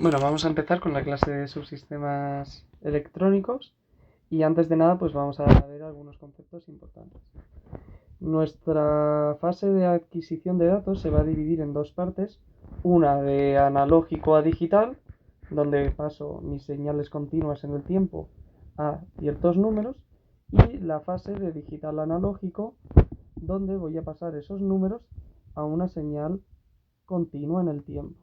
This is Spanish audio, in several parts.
Bueno, vamos a empezar con la clase de subsistemas electrónicos y antes de nada pues vamos a ver algunos conceptos importantes. Nuestra fase de adquisición de datos se va a dividir en dos partes, una de analógico a digital, donde paso mis señales continuas en el tiempo a ciertos números, y la fase de digital analógico, donde voy a pasar esos números a una señal continua en el tiempo.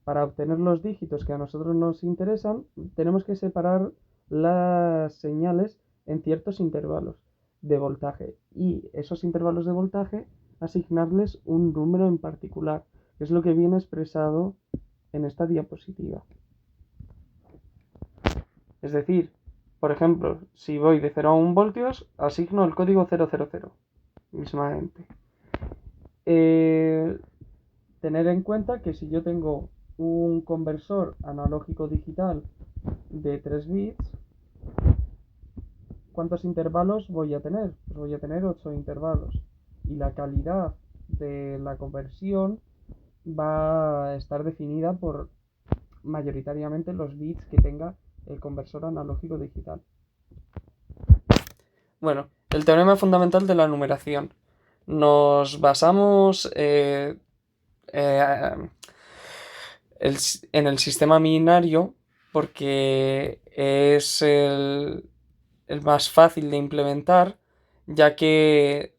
Para obtener los dígitos que a nosotros nos interesan, tenemos que separar las señales en ciertos intervalos de voltaje y esos intervalos de voltaje asignarles un número en particular, que es lo que viene expresado en esta diapositiva. Es decir, por ejemplo, si voy de 0 a 1 voltios, asigno el código 000 mismamente. Tener en cuenta que si yo tengo un conversor analógico digital de 3 bits, ¿cuántos intervalos voy a tener? Pues voy a tener 8 intervalos. Y la calidad de la conversión va a estar definida por mayoritariamente los bits que tenga el conversor analógico digital. Bueno, el teorema fundamental de la numeración. Nos basamos eh, en el sistema binario porque es el más fácil de implementar, ya que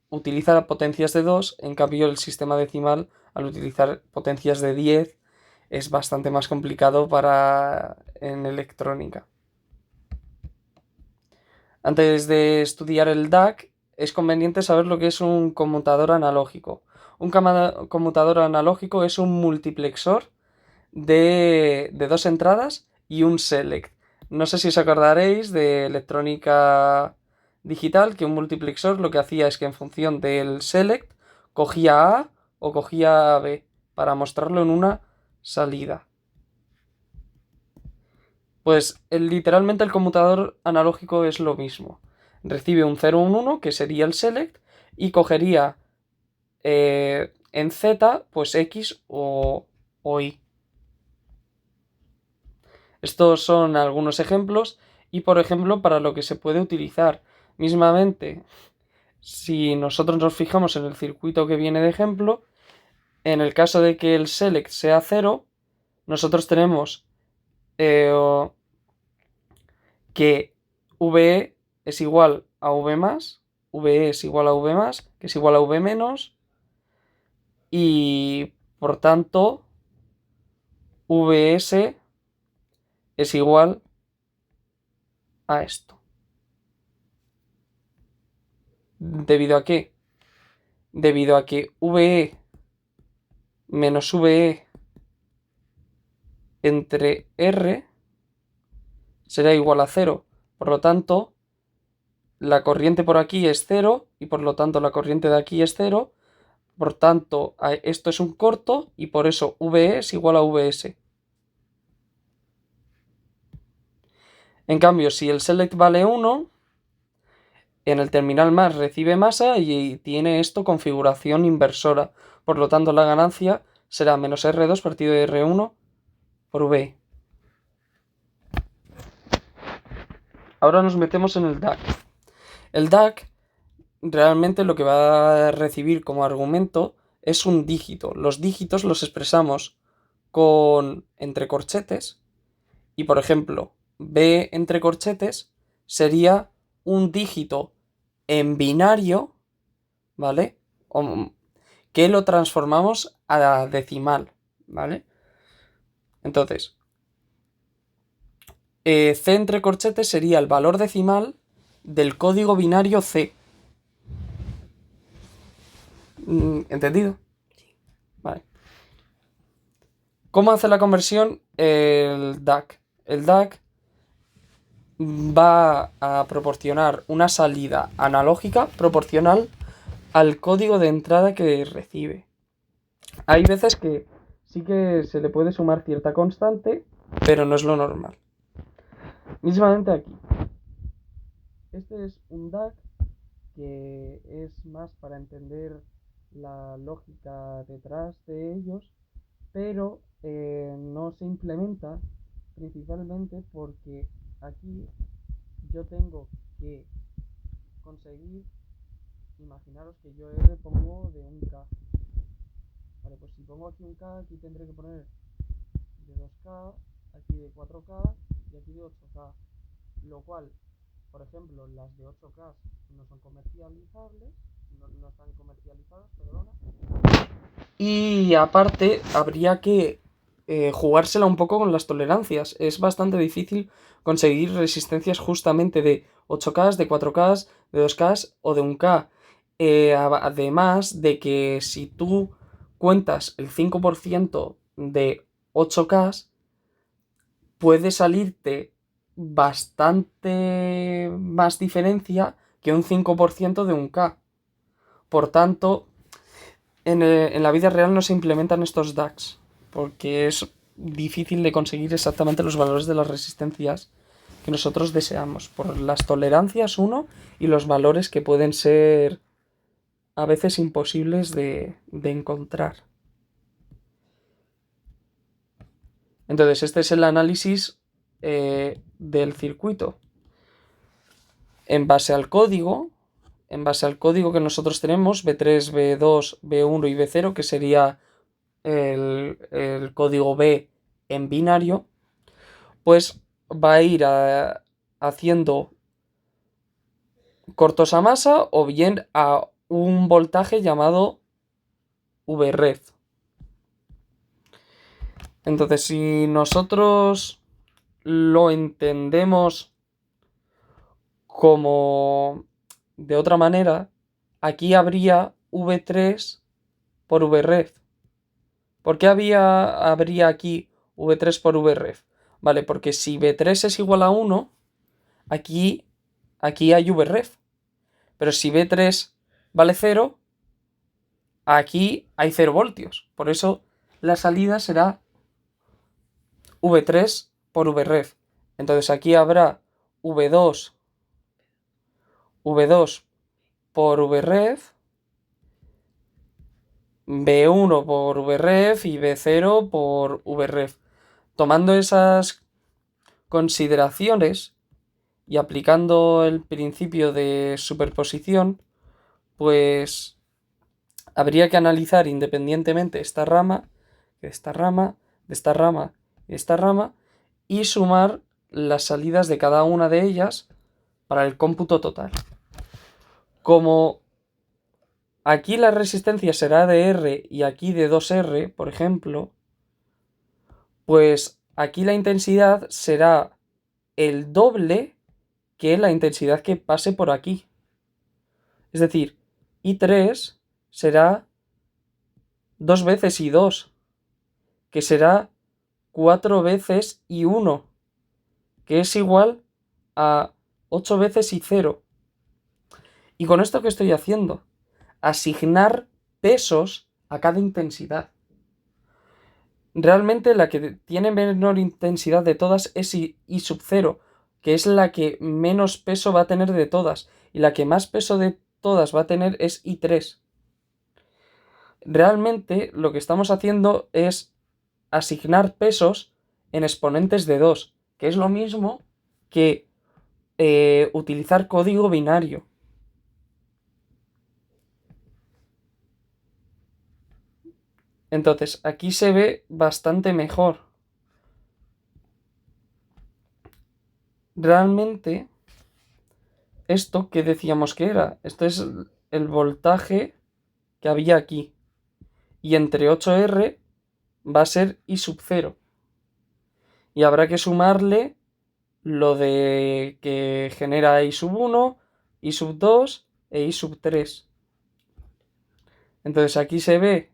utiliza potencias de 2, en cambio el sistema decimal, al utilizar potencias de 10, es bastante más complicado en electrónica. Antes de estudiar el DAC, es conveniente saber lo que es un conmutador analógico. Un conmutador analógico es un multiplexor de dos entradas y un select. No sé si os acordaréis de electrónica digital, que un multiplexor lo que hacía es que en función del select cogía A o cogía B para mostrarlo en una salida. Pues literalmente el conmutador analógico es lo mismo. Recibe un 0 o un 1, que sería el select, y cogería en Z, pues X o Y. Estos son algunos ejemplos y, por ejemplo, para lo que se puede utilizar mismamente, si nosotros nos fijamos en el circuito que viene de ejemplo, en el caso de que el select sea 0, nosotros tenemos que VE es igual a V más, VE es igual a V más, que es igual a V menos, y por tanto VS es igual a esto. ¿Debido a qué? Debido a que VE menos VE entre R será igual a 0. Por lo tanto, la corriente por aquí es 0 y por lo tanto la corriente de aquí es 0. Por tanto, esto es un corto y por eso VE es igual a VS. En cambio, si el select vale 1, en el terminal más recibe masa y tiene esto configuración inversora. Por lo tanto, la ganancia será menos R2 partido de R1 por V. Ahora nos metemos en el DAC. El DAC realmente lo que va a recibir como argumento es un dígito. Los dígitos los expresamos con entre corchetes y, por ejemplo, B entre corchetes sería un dígito en binario, ¿vale? Que lo transformamos a decimal, ¿vale? Entonces, C entre corchetes sería el valor decimal del código binario C. ¿Entendido? Vale. ¿Cómo hace la conversión el DAC? El DAC va a proporcionar una salida analógica proporcional al código de entrada que recibe. Hay veces que sí que se le puede sumar cierta constante, pero no es lo normal. Mismamente aquí. Este es un DAC que es más para entender la lógica detrás de ellos, pero no se implementa principalmente porque aquí yo tengo que conseguir, imaginaros que yo R pongo de un K. Vale, pues si pongo aquí un K, aquí tendré que poner de 2K, aquí de 4K y aquí de 8K. Lo cual, por ejemplo, las de 8K no son comercializables, no están comercializadas, perdona. Y aparte, habría que jugársela un poco con las tolerancias. Es bastante difícil conseguir resistencias justamente de 8K, de 4K, de 2K o de 1K. Además de que si tú cuentas el 5% de 8K, puede salirte bastante más diferencia que un 5% de 1K. Por tanto, en la vida real no se implementan estos DACs, porque es difícil de conseguir exactamente los valores de las resistencias que nosotros deseamos, por las tolerancias, uno, y los valores que pueden ser a veces imposibles de encontrar. Entonces, este es el análisis del circuito. En base al código que nosotros tenemos, B3, B2, B1 y B0, que sería el código B en binario, pues va a ir haciendo cortos a masa o bien a un voltaje llamado Vref. Entonces, si nosotros lo entendemos como de otra manera, aquí habría V3 por Vref. ¿Por qué habría aquí V3 por Vref? Vale, porque si V3 es igual a 1, aquí hay Vref. Pero si V3 vale 0, aquí hay 0 voltios. Por eso la salida será V3 por Vref. Entonces aquí habrá V2 por Vref, B1 por Vref y B0 por Vref. Tomando esas consideraciones y aplicando el principio de superposición, pues habría que analizar independientemente esta rama, de esta rama, de esta rama y de esta rama, y sumar las salidas de cada una de ellas para el cómputo total. Como aquí la resistencia será de R y aquí de 2R, por ejemplo, pues aquí la intensidad será el doble que la intensidad que pase por aquí. Es decir, I3 será 2 veces I2, que será 4 veces I1, que es igual a 8 veces I0. ¿Y con esto qué estoy haciendo? Asignar pesos a cada intensidad. Realmente la que tiene menor intensidad de todas es I sub 0, que es la que menos peso va a tener de todas. Y la que más peso de todas va a tener es I3. Realmente lo que estamos haciendo es asignar pesos en exponentes de 2, que es lo mismo que utilizar código binario. Entonces, aquí se ve bastante mejor. Realmente, esto que decíamos que era, esto es el voltaje que había aquí. Y entre 8R va a ser I sub 0. Y habrá que sumarle lo de que genera I sub 1, I sub 2 e I sub 3. Entonces aquí se ve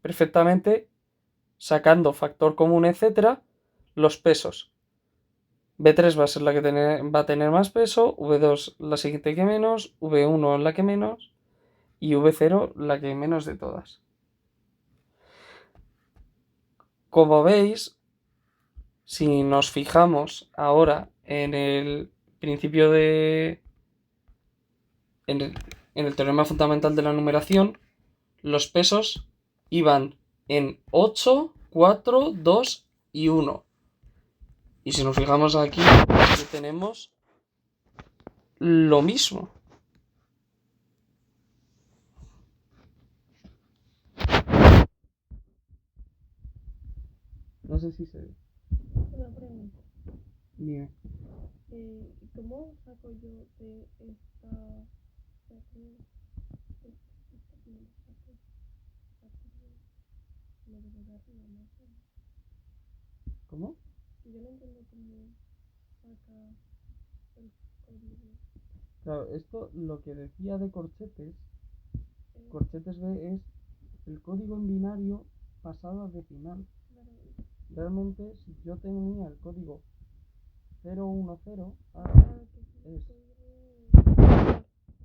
perfectamente, sacando factor común, etcétera, los pesos. B3 va a ser la que va a tener más peso, V2 la siguiente que menos, V1 la que menos y V0 la que menos de todas. Como veis, si nos fijamos ahora en el principio en el teorema fundamental de la numeración, los pesos iban en 8, 4, 2 y 1. Y si nos fijamos aquí, tenemos lo mismo. No sé si se ve. Una pregunta. Dime. ¿Cómo saco yo de esta... ¿Cómo? Yo no entiendo cómo saca el código. Claro, esto lo que decía de corchetes B es el código en binario pasado a decimal. Realmente, si yo tenía el código 010, es...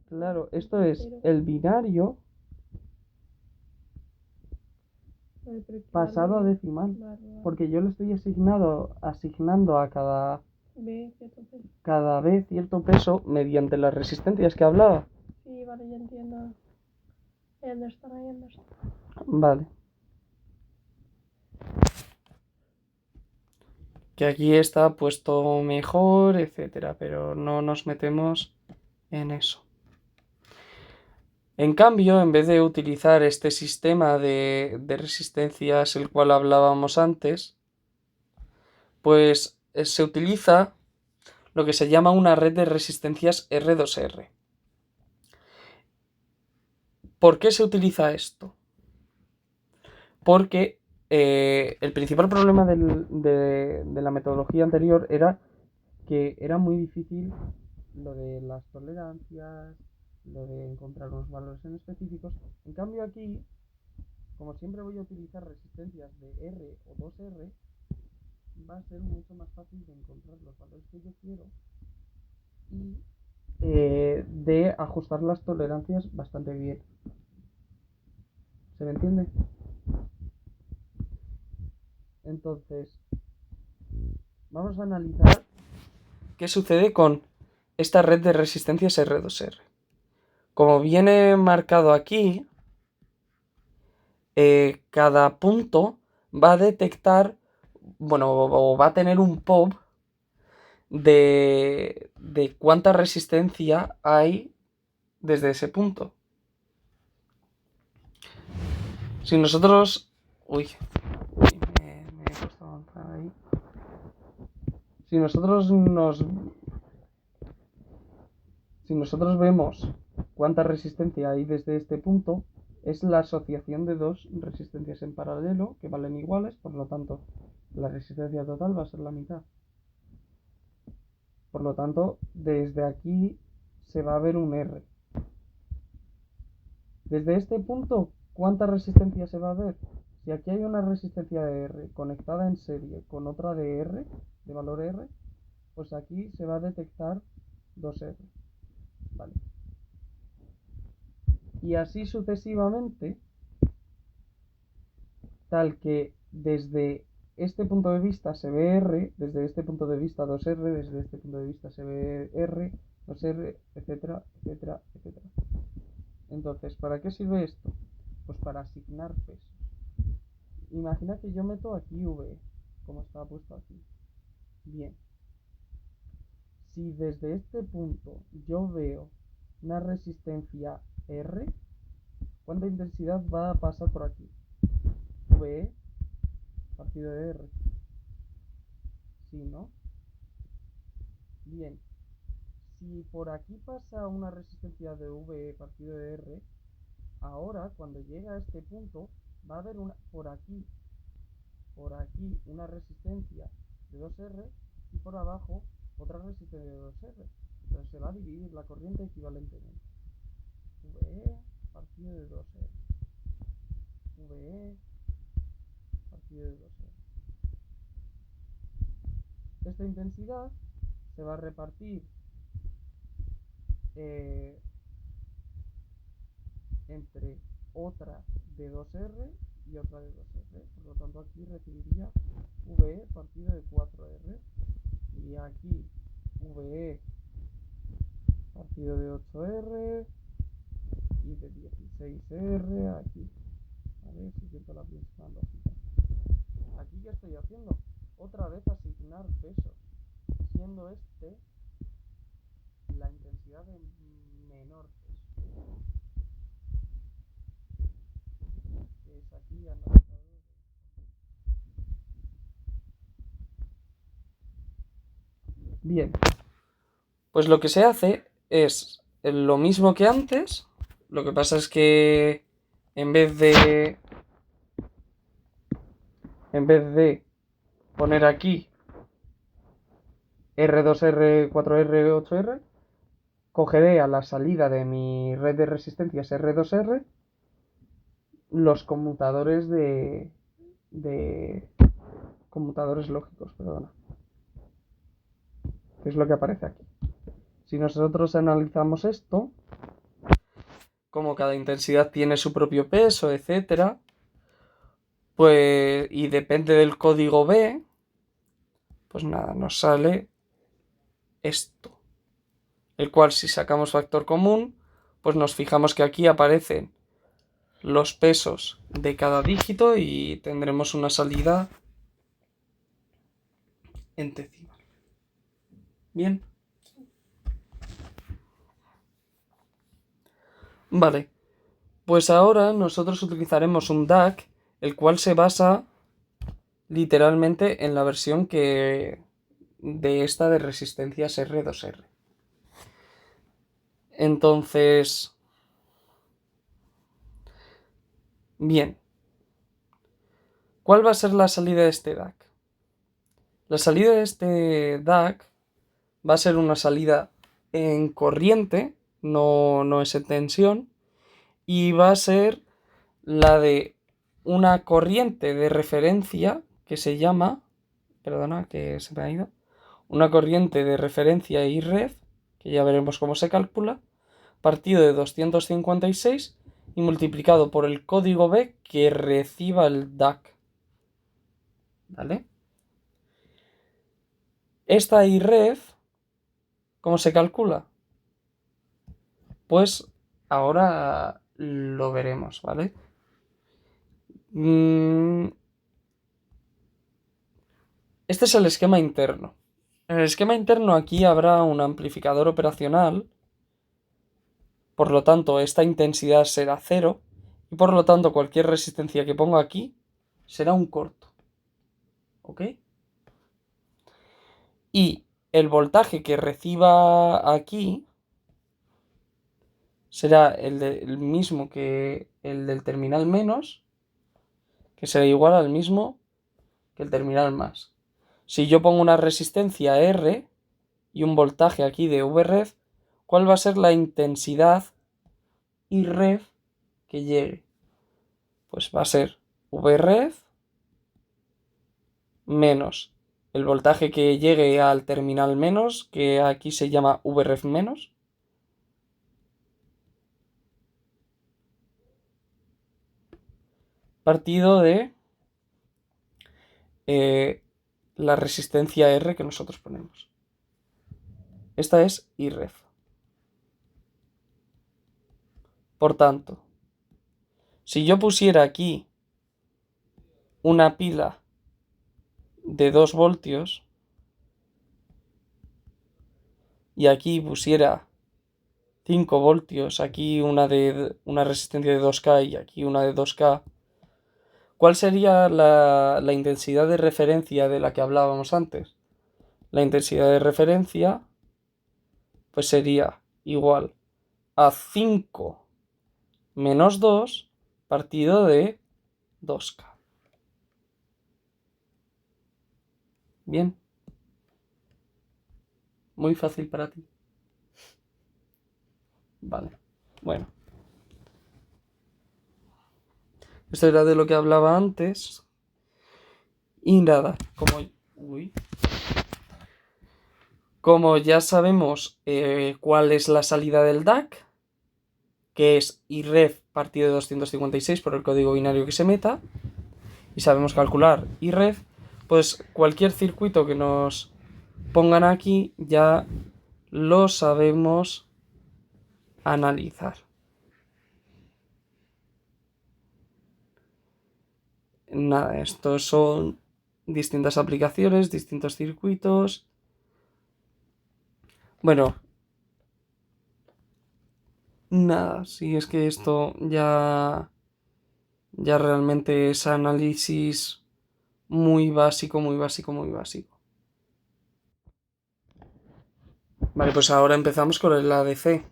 Claro, esto es el binario pasado a decimal. Porque yo le estoy asignando a cada vez cierto peso mediante las resistencias que hablaba. Sí, vale, ya entiendo. I understand. Vale. Que aquí está puesto mejor, etcétera, pero no nos metemos en eso. En cambio, en vez de utilizar este sistema de resistencias, el cual hablábamos antes, pues se utiliza lo que se llama una red de resistencias R2R. ¿Por qué se utiliza esto? Porque el principal problema de la metodología anterior era que era muy difícil lo de las tolerancias, lo de encontrar unos valores en específicos. En cambio aquí, como siempre voy a utilizar resistencias de R o 2R, va a ser mucho más fácil de encontrar los valores que yo quiero y de ajustar las tolerancias bastante bien. ¿Se me entiende? Entonces, vamos a analizar qué sucede con esta red de resistencias R2R. Como viene marcado aquí, cada punto va a detectar, o va a tener un pop de cuánta resistencia hay desde ese punto. Si nosotros... Uy, me he puesto a avanzar ahí. Si nosotros vemos cuánta resistencia hay desde este punto, es la asociación de dos resistencias en paralelo que valen iguales, por lo tanto, la resistencia total va a ser la mitad. Por lo tanto, desde aquí se va a ver un R. Desde este punto, ¿cuánta resistencia se va a ver? Si aquí hay una resistencia de R conectada en serie con otra de R, de valor R, pues aquí se va a detectar 2R. Vale. Y así sucesivamente, tal que desde este punto de vista se ve R, desde este punto de vista 2R, desde este punto de vista se ve R, 2R, etcétera, etcétera, etcétera. Entonces, ¿para qué sirve esto? Pues para asignar pesos. Imagina que yo meto aquí V, como está puesto aquí. Bien. Si desde este punto yo veo una resistencia R, ¿cuánta intensidad va a pasar por aquí? VE partido de R. ¿Sí, no? Bien. Si por aquí pasa una resistencia de VE partido de R, ahora cuando llega a este punto va a haber por aquí una resistencia de 2R y por abajo otra resistencia de 2R. Entonces se va a dividir la corriente equivalentemente. VE partido de 2R. VE partido de 2R. Esta intensidad se va a repartir entre otra de 2R y otra de 2R. Por lo tanto aquí recibiría VE partido de 4R y aquí VE partido de 8R aquí de 16R, aquí. A ver si quito la principal lógica. Aquí, ¿qué estoy haciendo? Otra vez asignar pesos, siendo este la intensidad de menor peso, que es aquí analizado. Bien, pues lo que se hace es lo mismo que antes. Lo que pasa es que en vez de poner aquí R2, R4R, 8R, cogeré a la salida de mi red de resistencias R2R los conmutadores de conmutadores lógicos, perdona, que es lo que aparece aquí. Si nosotros analizamos esto, como cada intensidad tiene su propio peso, etcétera, pues, y depende del código B, pues nada, nos sale esto, el cual si sacamos factor común, pues nos fijamos que aquí aparecen los pesos de cada dígito y tendremos una salida en decimal. Bien. Vale, pues ahora nosotros utilizaremos un DAC, el cual se basa literalmente en la versión de esta de resistencias R2R. Entonces, bien, ¿cuál va a ser la salida de este DAC? La salida de este DAC va a ser una salida en corriente, no es en tensión, y va a ser la de una corriente de referencia que se llama, perdona que se me ha ido, una corriente de referencia IREF, que ya veremos cómo se calcula, partido de 256 y multiplicado por el código B que reciba el DAC. ¿Vale? Esta IREF, ¿cómo se calcula? Pues ahora lo veremos, ¿vale? Este es el esquema interno. En el esquema interno aquí habrá un amplificador operacional, por lo tanto esta intensidad será 0 y por lo tanto cualquier resistencia que ponga aquí será un corto. ¿Ok? Y el voltaje que reciba aquí será el mismo que el del terminal menos, que será igual al mismo que el terminal más. Si yo pongo una resistencia R y un voltaje aquí de Vref, ¿cuál va a ser la intensidad IREF que llegue? Pues va a ser Vref menos el voltaje que llegue al terminal menos, que aquí se llama Vref menos, partido de la resistencia R que nosotros ponemos. Esta es IREF. Por tanto, si yo pusiera aquí una pila de 2 voltios y aquí pusiera 5 voltios, aquí una resistencia de 2K y aquí una de 2K, ¿cuál sería la intensidad de referencia de la que hablábamos antes? La intensidad de referencia pues sería igual a 5 menos 2 partido de 2K. Bien. Muy fácil para ti. Vale. Bueno. Esto era de lo que hablaba antes. Y nada, como ya sabemos cuál es la salida del DAC, que es IREF partido de 256 por el código binario que se meta, y sabemos calcular IREF, pues cualquier circuito que nos pongan aquí ya lo sabemos analizar. nada, estos son distintas aplicaciones, distintos circuitos. Bueno, nada, si es que esto ya realmente es análisis muy básico, muy básico, muy básico. Vale, pues ahora empezamos con el ADC.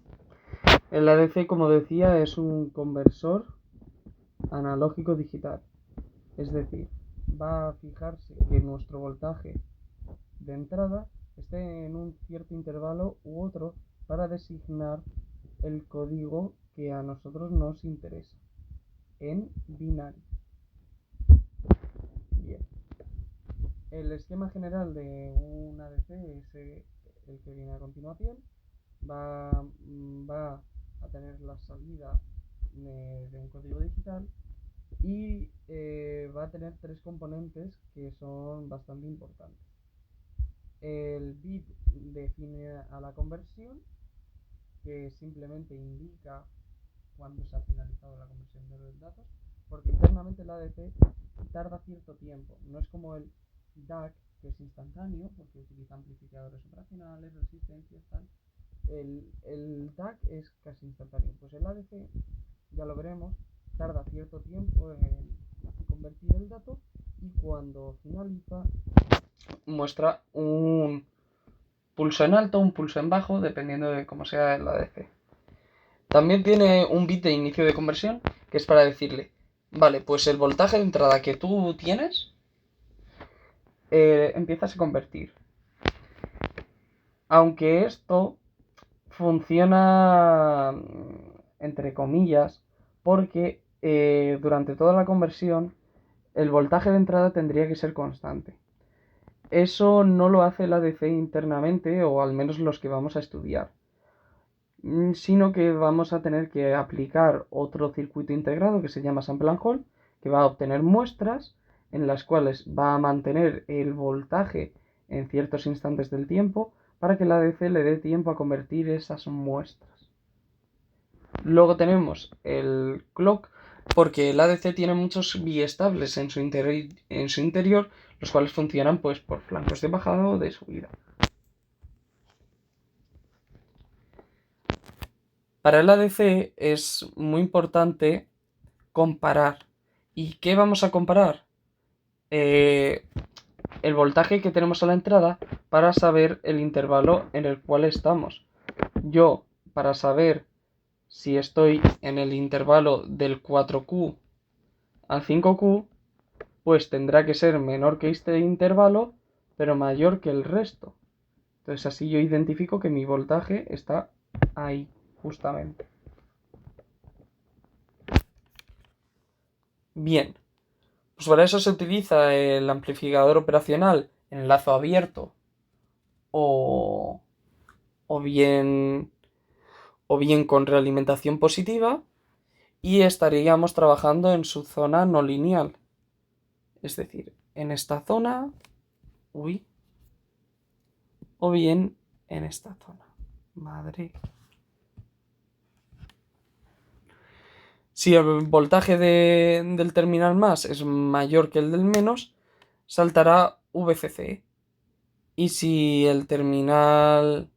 El ADC, como decía, es un conversor analógico digital. Es decir, va a fijarse que nuestro voltaje de entrada esté en un cierto intervalo u otro para designar el código que a nosotros nos interesa en binario. Bien. El esquema general de un ADC es el que viene a continuación. Va a tener la salida de un código digital y va a tener tres componentes que son bastante importantes. El bit define a la conversión, que simplemente indica cuando se ha finalizado la conversión de los datos, porque internamente el ADC tarda cierto tiempo, no es como el DAC, que es instantáneo, porque utiliza amplificadores operacionales, resistencias, tal. El DAC es casi instantáneo, pues el ADC, ya lo veremos, tarda cierto tiempo en convertir el dato y cuando finaliza muestra un pulso en alto, un pulso en bajo, dependiendo de cómo sea el ADC. También tiene un bit de inicio de conversión, que es para decirle, vale, pues el voltaje de entrada que tú tienes, empiezas a convertir. Aunque esto funciona entre comillas, porque durante toda la conversión el voltaje de entrada tendría que ser constante. Eso no lo hace el ADC internamente, o al menos los que vamos a estudiar, sino que vamos a tener que aplicar otro circuito integrado que se llama Sample and Hold, que va a obtener muestras en las cuales va a mantener el voltaje en ciertos instantes del tiempo para que el ADC le dé tiempo a convertir esas muestras. Luego tenemos el clock, porque el ADC tiene muchos biestables en su interior, los cuales funcionan pues por flancos de bajada o de subida. Para el ADC es muy importante comparar. ¿Y qué vamos a comparar? El voltaje que tenemos a la entrada para saber el intervalo en el cual estamos. Yo, para saber si estoy en el intervalo del 4Q al 5Q, pues tendrá que ser menor que este intervalo, pero mayor que el resto. Entonces así yo identifico que mi voltaje está ahí, justamente. Bien, pues para eso se utiliza el amplificador operacional en enlazo abierto o, o bien con realimentación positiva, y estaríamos trabajando en su zona no lineal. Es decir, en esta zona, o bien en esta zona. Madre. Si el voltaje del terminal más es mayor que el del menos, saltará VCC. Y si el terminal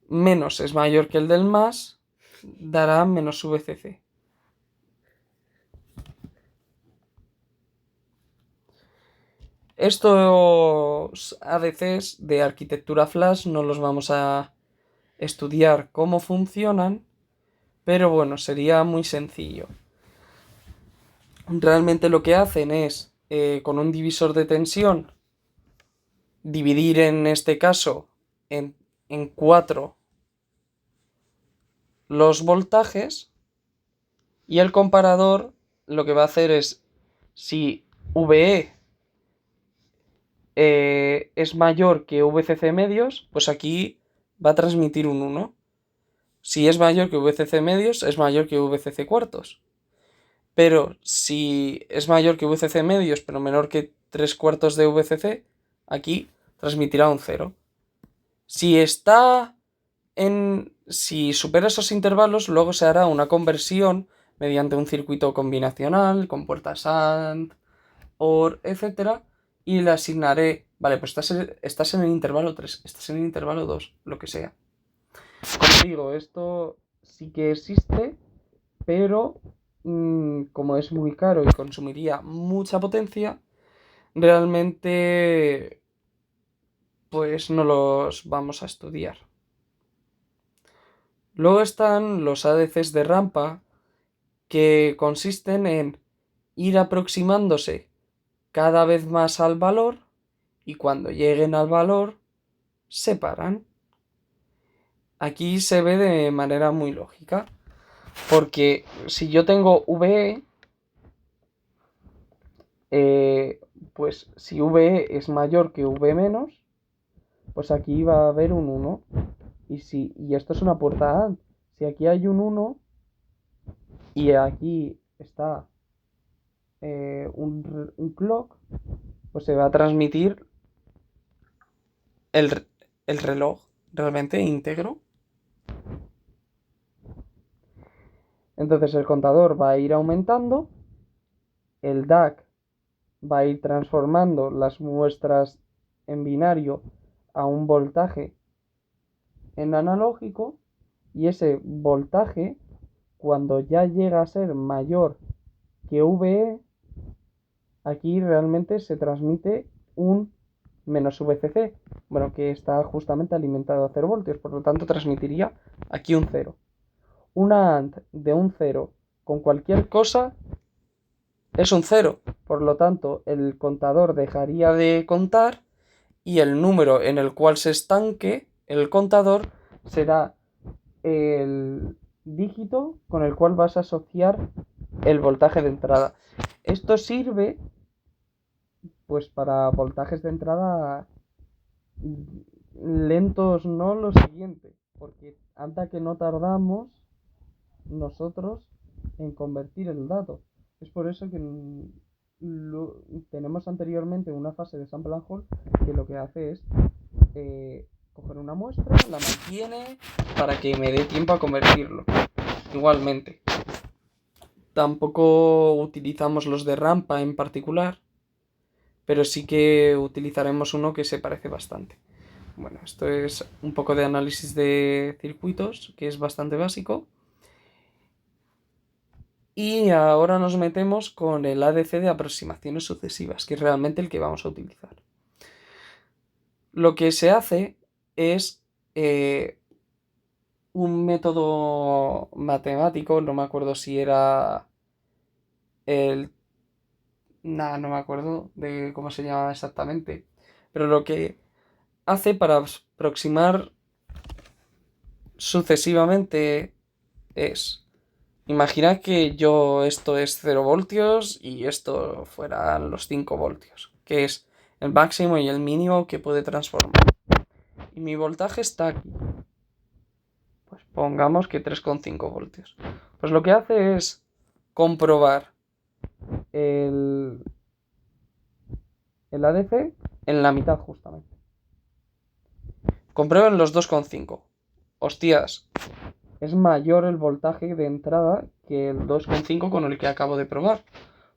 menos es mayor que el del más, dará menos VCC. Estos ADCs de arquitectura flash no los vamos a estudiar cómo funcionan, pero bueno, sería muy sencillo. Realmente lo que hacen es, con un divisor de tensión, dividir en este caso en 4 los voltajes, y el comparador lo que va a hacer es, si VE es mayor que VCC medios, pues aquí va a transmitir un 1. Si es mayor que VCC medios, es mayor que VCC cuartos. Pero si es mayor que VCC medios, pero menor que 3 cuartos de VCC, aquí transmitirá un 0. Si supera esos intervalos, luego se hará una conversión mediante un circuito combinacional con puertas AND, OR, etc. Y le asignaré, vale, pues estás en el intervalo 3, estás en el intervalo 2, lo que sea. Como digo, esto sí que existe, pero como es muy caro y consumiría mucha potencia, realmente pues no los vamos a estudiar. Luego están los ADCs de rampa, que consisten en ir aproximándose cada vez más al valor y cuando lleguen al valor se paran. Aquí se ve de manera muy lógica, porque si yo tengo VE, pues si VE es mayor que V menos, pues aquí va a haber un 1. Y esto es una puerta AND. Si aquí hay un 1 y aquí está un clock, pues se va a transmitir el reloj realmente íntegro. Entonces el contador va a ir aumentando, el DAC va a ir transformando las muestras en binario a un voltaje en analógico, y ese voltaje, cuando ya llega a ser mayor que VE, aquí realmente se transmite un menos VCC, bueno, que está justamente alimentado a 0 voltios, por lo tanto transmitiría aquí un 0. Una AND de un 0 con cualquier cosa es un 0, por lo tanto el contador dejaría de contar y el número en el cual se estanque el contador será el dígito con el cual vas a asociar el voltaje de entrada. Esto sirve pues para voltajes de entrada lentos, no lo siguiente, porque anda que no tardamos nosotros en convertir el dato. Es por eso que tenemos anteriormente una fase de sample and hold que lo que hace es coger una muestra, la mantiene para que me dé tiempo a convertirlo. Igualmente, tampoco utilizamos los de rampa en particular, pero sí que utilizaremos uno que se parece bastante. Bueno, esto es un poco de análisis de circuitos, que es bastante básico. Y ahora nos metemos con el ADC de aproximaciones sucesivas, que es realmente el que vamos a utilizar. Lo que se hace es un método matemático, no me acuerdo si era el... Nada, no me acuerdo de cómo se llama exactamente, pero lo que hace para aproximar sucesivamente es... Imaginad que esto es 0 voltios y esto fueran los 5 voltios, que es el máximo y el mínimo que puede transformar. Y mi voltaje está aquí. Pues pongamos que 3,5 voltios. Pues lo que hace es comprobar el ADC en la mitad justamente. Comprueben los 2,5. Hostias, es mayor el voltaje de entrada que el 2,5 con el que acabo de probar.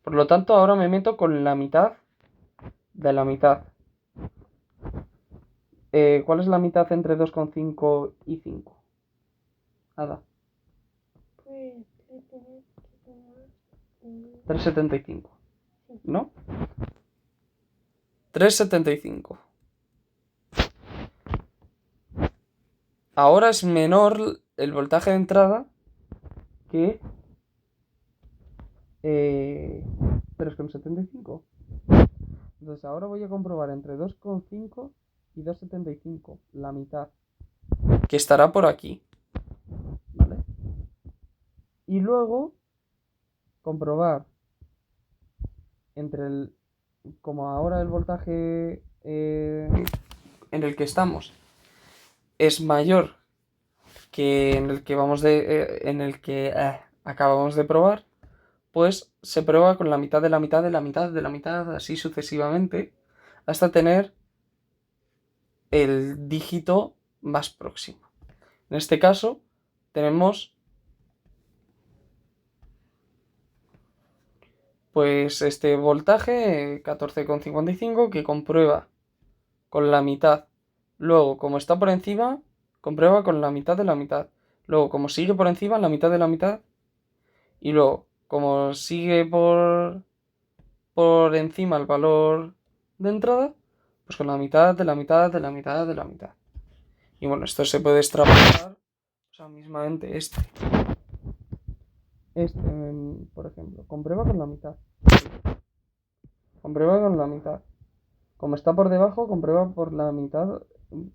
Por lo tanto, ahora me meto con la mitad de la mitad. ¿Cuál es la mitad entre 2,5 y 5? Nada. Pues le tienes que poner 3,75. ¿No? 3,75. Ahora es menor el voltaje de entrada que 3,75. Entonces ahora voy a comprobar entre 2,5 y 2,75, la mitad, que estará por aquí, ¿vale? Y luego comprobar entre como ahora el voltaje en el que estamos es mayor que en el que acabamos de probar, pues se prueba con la mitad de la mitad de la mitad de la mitad, así sucesivamente, hasta tener el dígito más próximo. En este caso tenemos pues este voltaje 14,55 que comprueba con la mitad. Luego, como está por encima, comprueba con la mitad de la mitad. Luego, como sigue por encima, la mitad de la mitad. Y luego, como sigue por encima el valor de entrada, pues con la mitad de la mitad de la mitad de la mitad. Y bueno, esto se puede extrapolar, o sea, mismamente por ejemplo, comprueba con la mitad. Comprueba con la mitad. Como está por debajo, comprueba por la mitad,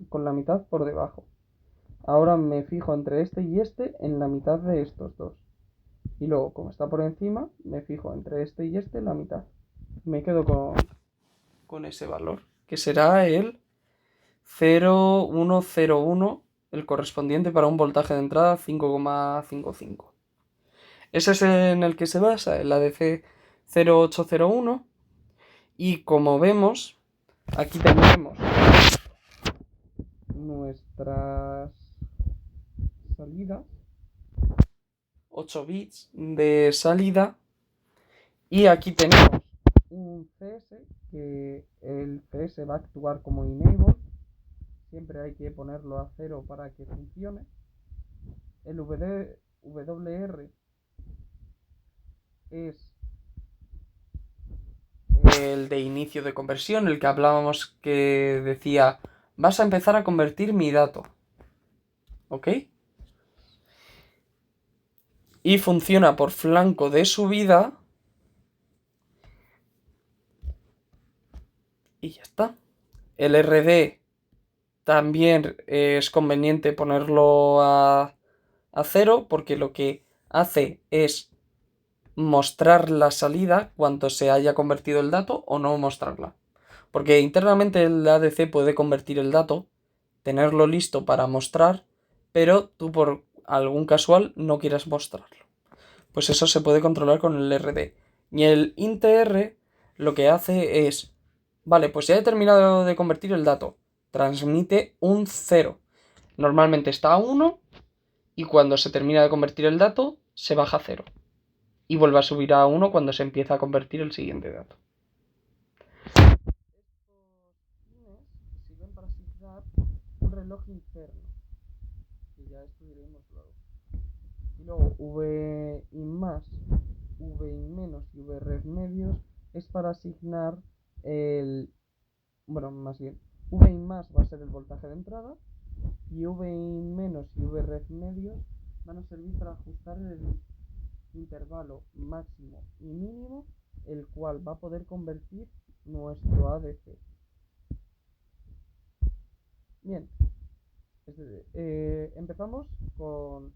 con la mitad por debajo. Ahora me fijo entre este y este en la mitad de estos dos. Y luego, como está por encima, me fijo entre este y este en la mitad. Me quedo con ese valor, que será el 0,101, el correspondiente para un voltaje de entrada 5,55. Ese es en el que se basa el ADC 0801. Y como vemos, aquí tendremos nuestras salidas, 8 bits de salida. Y aquí tenemos un CS, que el CS va a actuar como enable. Siempre hay que ponerlo a 0 para que funcione. El WR es el de inicio de conversión, el que hablábamos que decía, vas a empezar a convertir mi dato. ¿Ok? Y funciona por flanco de subida. Y ya está. El RD también es conveniente ponerlo a 0 porque lo que hace es mostrar la salida cuando se haya convertido el dato o no mostrarla. Porque internamente el ADC puede convertir el dato, tenerlo listo para mostrar, pero tú por algún casual no quieras mostrarlo. Pues eso se puede controlar con el RD. Y el int_r lo que hace es, vale, pues ya he terminado de convertir el dato, transmite un 0. Normalmente está a 1 y cuando se termina de convertir el dato se baja a 0. Y vuelve a subir a 1 cuando se empieza a convertir el siguiente dato. Estos pines sirven para asignar un reloj interno, que ya estudiaremos luego. Y luego V más, V menos y V red medios es para asignar el... Bueno, más bien, V más va a ser el voltaje de entrada y V menos y V red medios van a servir para ajustar el intervalo máximo y mínimo el cual va a poder convertir nuestro ADC. Bien, empezamos con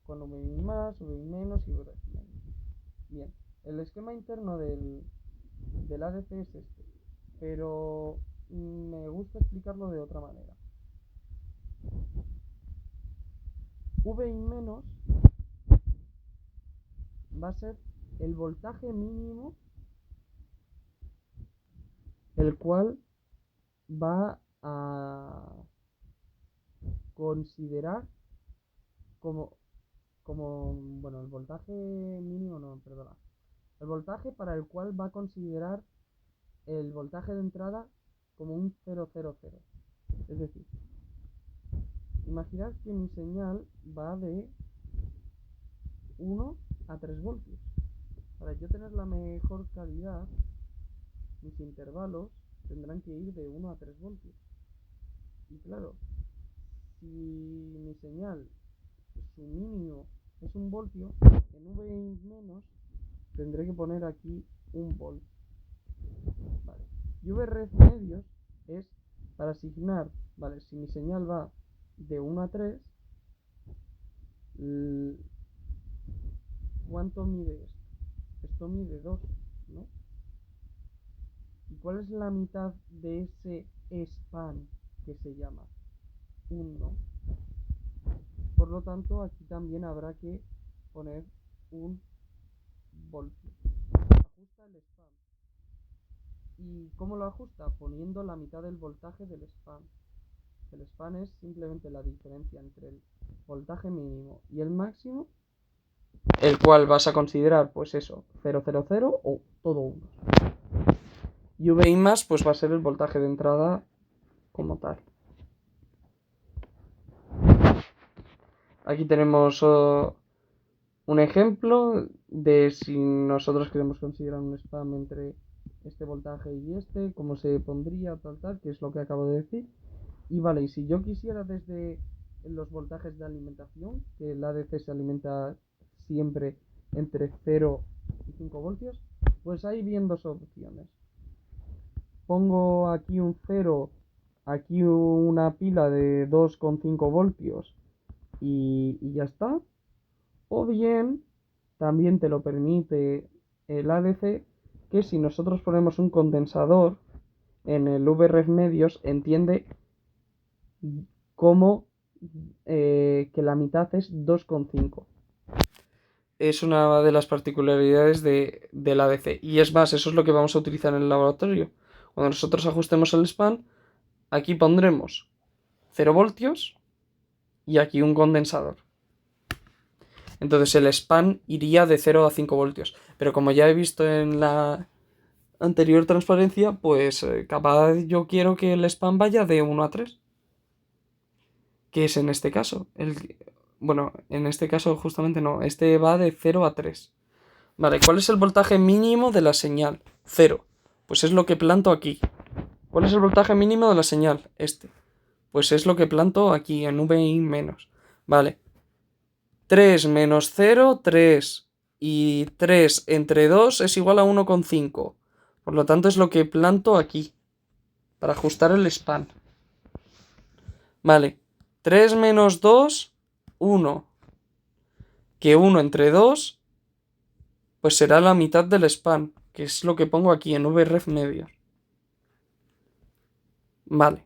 V más, V menos y V menos. Bien, el esquema interno del ADC es este, pero me gusta explicarlo de otra manera. V menos va a ser el voltaje mínimo el cual va a considerar bueno, el voltaje mínimo no, perdona. El voltaje para el cual va a considerar el voltaje de entrada como un 000. Es decir, imaginad que mi señal va de 1 a 3 voltios. Para yo tener la mejor calidad, mis intervalos tendrán que ir de 1 a 3 voltios. Y claro, si mi señal, su mínimo es 1 voltio, en V menos tendré que poner aquí 1 volt. Vale. Y V medios es para asignar, vale, si mi señal va de 1 a 3, ¿cuánto mide esto? Esto mide 2, ¿no? ¿Y cuál es la mitad de ese span que se llama 1? Por lo tanto, aquí también habrá que poner un voltio. Ajusta el span. ¿Y cómo lo ajusta? Poniendo la mitad del voltaje del span. El span es simplemente la diferencia entre el voltaje mínimo y el máximo el cual vas a considerar, pues eso, 0, 0, 0 o todo 1. Y VI más, pues va a ser el voltaje de entrada como tal. Aquí tenemos un ejemplo de si nosotros queremos considerar un spam entre este voltaje y este, cómo se pondría, tal, que es lo que acabo de decir. Y vale, y si yo quisiera desde los voltajes de alimentación, que el ADC se alimenta siempre entre 0 y 5 voltios, pues hay bien dos opciones. Pongo aquí un 0, aquí una pila de 2,5 voltios y ya está. O bien, también te lo permite el ADC, que si nosotros ponemos un condensador en el VRF medios, entiende como que la mitad es 2,5. Es una de las particularidades del ADC. Y es más, eso es lo que vamos a utilizar en el laboratorio. Cuando nosotros ajustemos el span, aquí pondremos 0 voltios y aquí un condensador. Entonces el span iría de 0 a 5 voltios. Pero como ya he visto en la anterior transparencia, pues capaz yo quiero que el span vaya de 1 a 3. Que es en este caso. Bueno, en este caso justamente no. Este va de 0 a 3. Vale, ¿cuál es el voltaje mínimo de la señal? 0. Pues es lo que planto aquí. ¿Cuál es el voltaje mínimo de la señal? Este. Pues es lo que planto aquí en VI menos. Vale. 3 menos 0, 3. Y 3 entre 2 es igual a 1,5. Por lo tanto es lo que planto aquí. Para ajustar el span. Vale. 3 menos 2, 1. Que 1 entre 2, pues será la mitad del span. Que es lo que pongo aquí en VRF medio. Vale.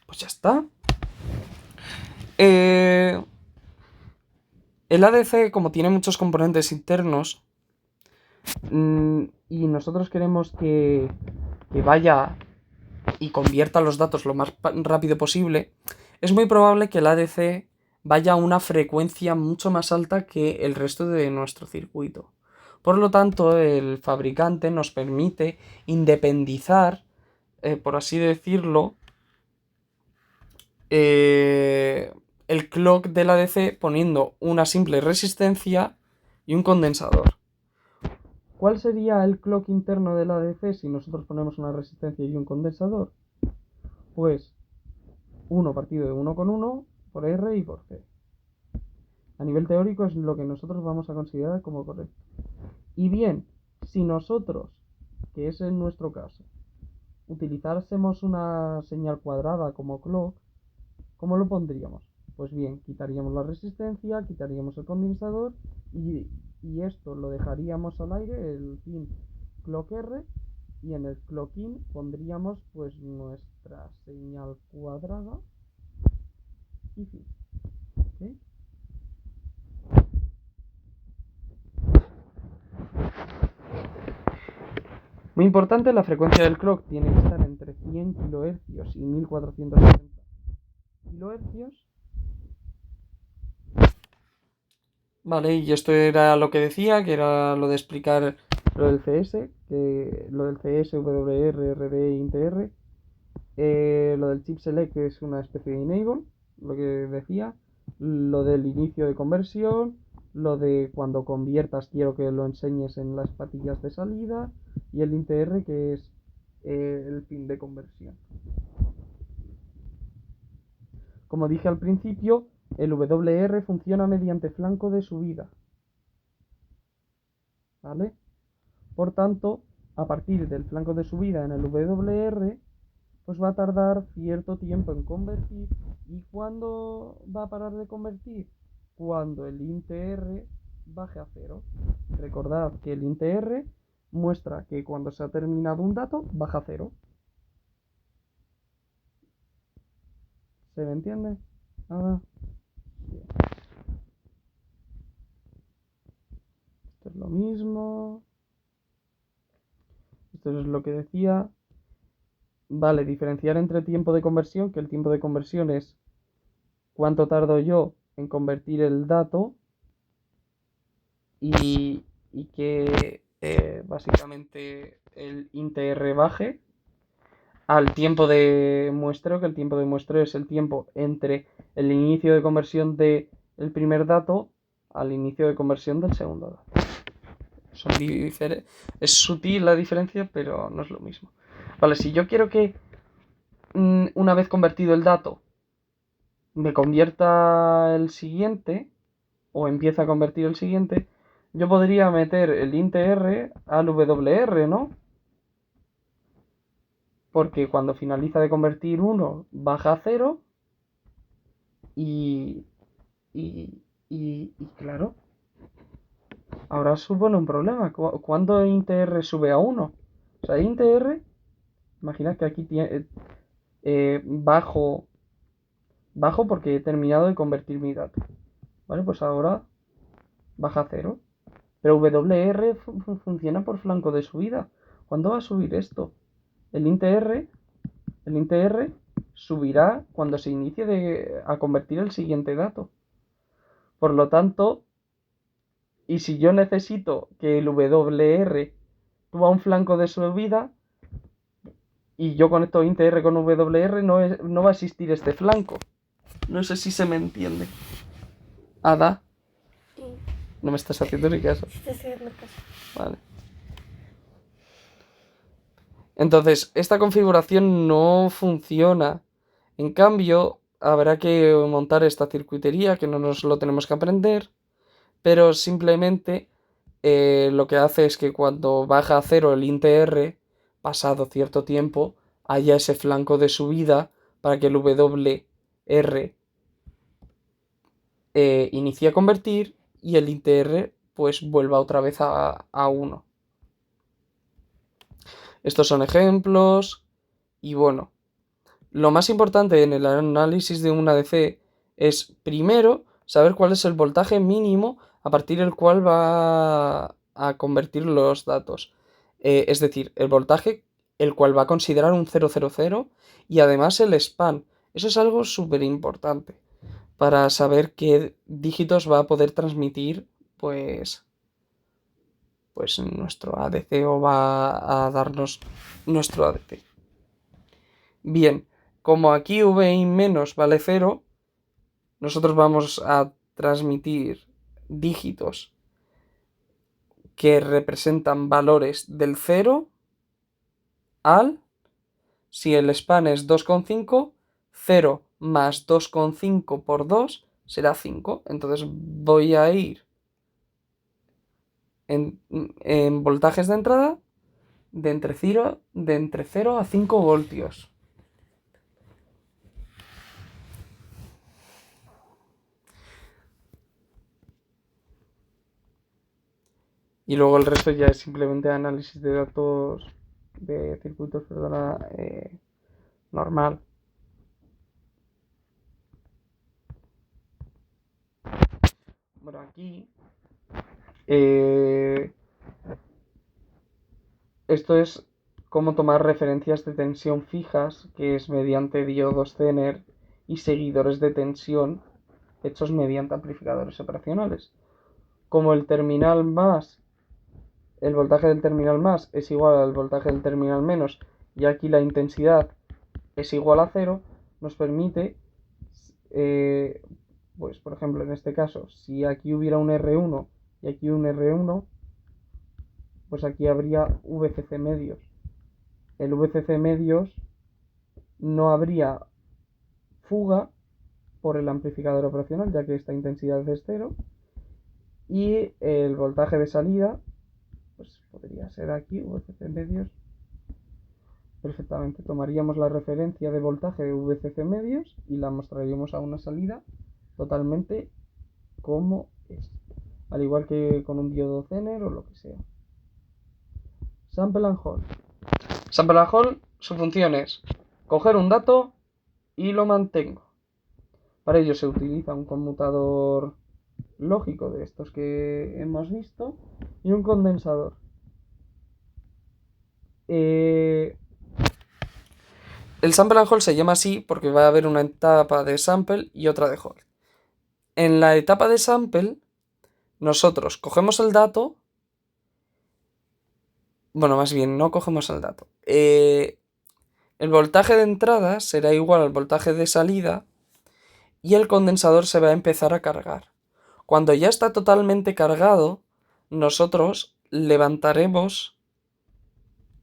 Pues ya está. El ADC, como tiene muchos componentes internos, y nosotros queremos que vaya y convierta los datos lo más rápido posible, es muy probable que el ADC vaya a una frecuencia mucho más alta que el resto de nuestro circuito. Por lo tanto, el fabricante nos permite independizar, por así decirlo, el clock del ADC poniendo una simple resistencia y un condensador. ¿Cuál sería el clock interno del ADC si nosotros ponemos una resistencia y un condensador? Pues 1 partido de 1 con 1 por R y por C. A nivel teórico es lo que nosotros vamos a considerar como correcto. Y bien, si nosotros, que es en nuestro caso, utilizásemos una señal cuadrada como clock, ¿cómo lo pondríamos? Pues bien, quitaríamos la resistencia, quitaríamos el condensador y esto lo dejaríamos al aire, el pin clock R, y en el clock in pondríamos pues nuestra señal cuadrada y fin. ¿Sí? Muy importante, la frecuencia del clock tiene que estar entre 100 kHz y 1460 kHz. Vale, y esto era lo que decía, que era lo de explicar lo del CS, lo del CS, WR, RD, INTR, lo del chip select, que es una especie de enable, lo que decía, lo del inicio de conversión, lo de cuando conviertas quiero que lo enseñes en las patillas de salida, y el INTR, que es el pin de conversión. Como dije al principio, el WR funciona mediante flanco de subida. ¿Vale? Por tanto, a partir del flanco de subida en el WR, pues va a tardar cierto tiempo en convertir. ¿Y cuándo va a parar de convertir? Cuando el INTR baje a 0. Recordad que el INTR muestra que cuando se ha terminado un dato, baja a 0. ¿Se me entiende? Nada. Bien. Esto es lo mismo. Esto es lo que decía. Vale, diferenciar entre tiempo de conversión, que el tiempo de conversión es cuánto tardo yo en convertir el dato, y que básicamente el int_r baje al tiempo de muestreo, que el tiempo de muestreo es el tiempo entre el inicio de conversión del primer dato al inicio de conversión del segundo dato. Es sutil la diferencia, pero no es lo mismo. Vale, si yo quiero que una vez convertido el dato me convierta el siguiente, o empieza a convertir el siguiente, yo podría meter el int_r al wr, ¿no? Porque cuando finaliza de convertir 1 baja a 0 y claro, ahora supone un problema. ¿Cuándo int_r sube a 1? O sea, int_r, imaginad que aquí tiene, bajo porque he terminado de convertir mi dato. Vale, pues ahora baja a 0. Pero wr funciona por flanco de subida. ¿Cuándo va a subir esto? El int_r subirá cuando se inicie a convertir el siguiente dato. Por lo tanto, y si yo necesito que el wr suba un flanco de subida y yo conecto int_r con wr, no va a existir este flanco. No sé si se me entiende. Ada, Sí, no me estás haciendo ni caso. te estoy haciendo caso. Vale. Entonces, esta configuración no funciona. En cambio, habrá que montar esta circuitería, que no nos lo tenemos que aprender, pero simplemente lo que hace es que cuando baja a 0 el int_r, pasado cierto tiempo, haya ese flanco de subida para que el wr inicie a convertir y el int_r pues vuelva otra vez a 1. Estos son ejemplos y bueno, lo más importante en el análisis de un ADC es primero saber cuál es el voltaje mínimo a partir del cual va a convertir los datos. Es decir, el voltaje el cual va a considerar un 000 y además el span. Eso es algo súper importante para saber qué dígitos va a poder transmitir pues nuestro ADC o va a darnos nuestro ADC. Bien, como aquí vin menos vale 0, nosotros vamos a transmitir dígitos que representan valores del 0 al, si el span es 2,5, 0 más 2,5 por 2 será 5. Entonces voy a ir en voltajes de entrada de entre 0 a 5 voltios. Y luego el resto ya es simplemente análisis de datos, de circuitos, normal. Bueno, aquí esto es cómo tomar referencias de tensión fijas, que es mediante diodos Zener y seguidores de tensión hechos mediante amplificadores operacionales. Como el terminal más, el voltaje del terminal más es igual al voltaje del terminal menos, y aquí la intensidad es igual a 0, nos permite, pues por ejemplo en este caso, si aquí hubiera un R1 y aquí un R1, pues aquí habría VCC medios. El VCC medios no habría fuga por el amplificador operacional, ya que esta intensidad es 0, y el voltaje de salida pues podría ser aquí VCC medios. Perfectamente, tomaríamos la referencia de voltaje de VCC medios y la mostraríamos a una salida totalmente como es, al igual que con un diodo Zener o lo que sea. Sample and hold. Sample and hold, su función es coger un dato y lo mantengo. Para ello se utiliza un conmutador lógico de estos que hemos visto y un condensador. El sample and hold se llama así porque va a haber una etapa de sample y otra de hold. En la etapa de sample nosotros cogemos el dato, bueno, más bien, no cogemos el dato. El voltaje de entrada será igual al voltaje de salida y el condensador se va a empezar a cargar. Cuando ya está totalmente cargado, nosotros levantaremos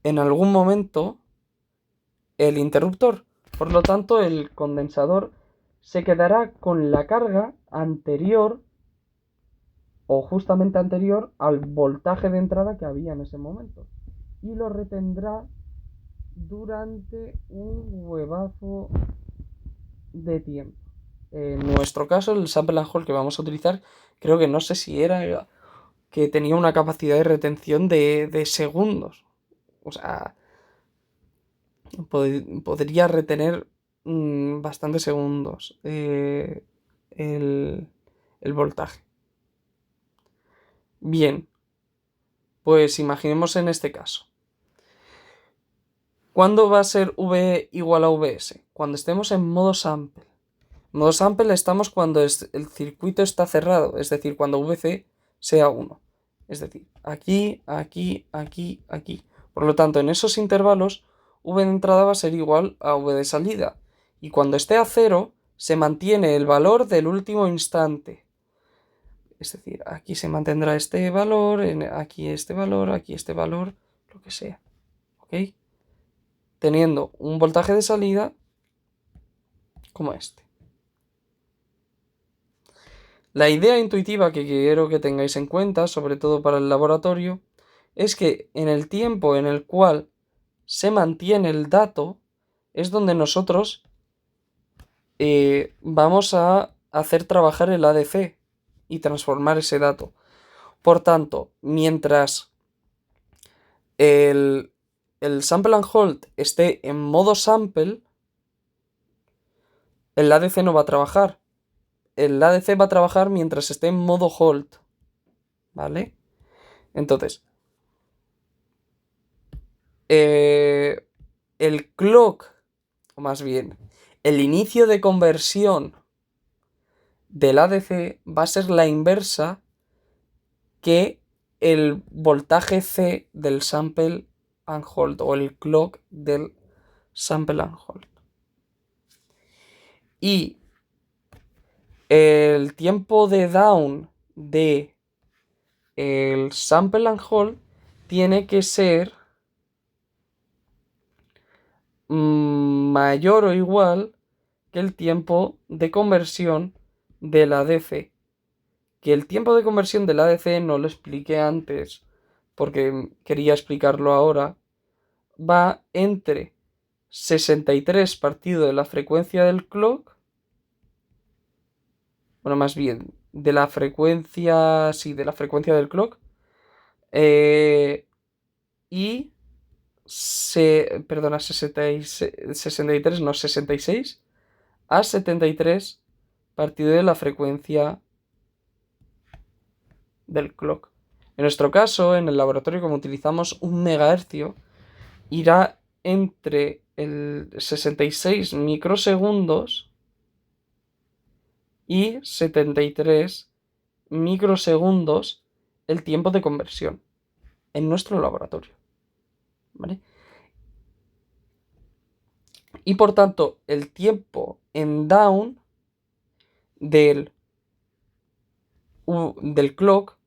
en algún momento el interruptor. Por lo tanto, el condensador se quedará con la carga anterior o justamente anterior al voltaje de entrada que había en ese momento. Y lo retendrá durante un huevazo de tiempo. En nuestro caso, el sample and hold que vamos a utilizar, creo que no sé si era que tenía una capacidad de retención de segundos. O sea, podría retener bastantes segundos el, el voltaje. Bien, pues imaginemos en este caso. ¿Cuándo va a ser V igual a Vs? Cuando estemos en modo sample. En modo sample estamos cuando el circuito está cerrado, es decir, cuando VC sea 1. Es decir, aquí, aquí, aquí, aquí. Por lo tanto, en esos intervalos, V de entrada va a ser igual a V de salida. Y cuando esté a 0, se mantiene el valor del último instante. Es decir, aquí se mantendrá este valor, aquí este valor, lo que sea. ¿Ok? Teniendo un voltaje de salida como este. La idea intuitiva que quiero que tengáis en cuenta, sobre todo para el laboratorio, es que en el tiempo en el cual se mantiene el dato es donde nosotros vamos a hacer trabajar el ADC y transformar ese dato. Por tanto, mientras el sample and hold esté en modo sample, el ADC no va a trabajar. El ADC va a trabajar mientras esté en modo hold. ¿Vale? Entonces, el clock, o más bien, el inicio de conversión del ADC va a ser la inversa que el voltaje C del sample and hold o el clock del sample and hold. Y el tiempo de down de el sample and hold tiene que ser mayor o igual que el tiempo de conversión del ADC. Que el tiempo de conversión del ADC no lo expliqué antes porque quería explicarlo ahora. Va entre 63 partido de la frecuencia del clock. Bueno, más bien, de la frecuencia, sí, de la frecuencia del clock. Y perdona, 63, no, 66 a 73 partido de la frecuencia del clock. En nuestro caso, en el laboratorio, como utilizamos 1 MHz, irá entre el 66 microsegundos y 73 microsegundos el tiempo de conversión en nuestro laboratorio. ¿Vale? Y por tanto, el tiempo en down del clock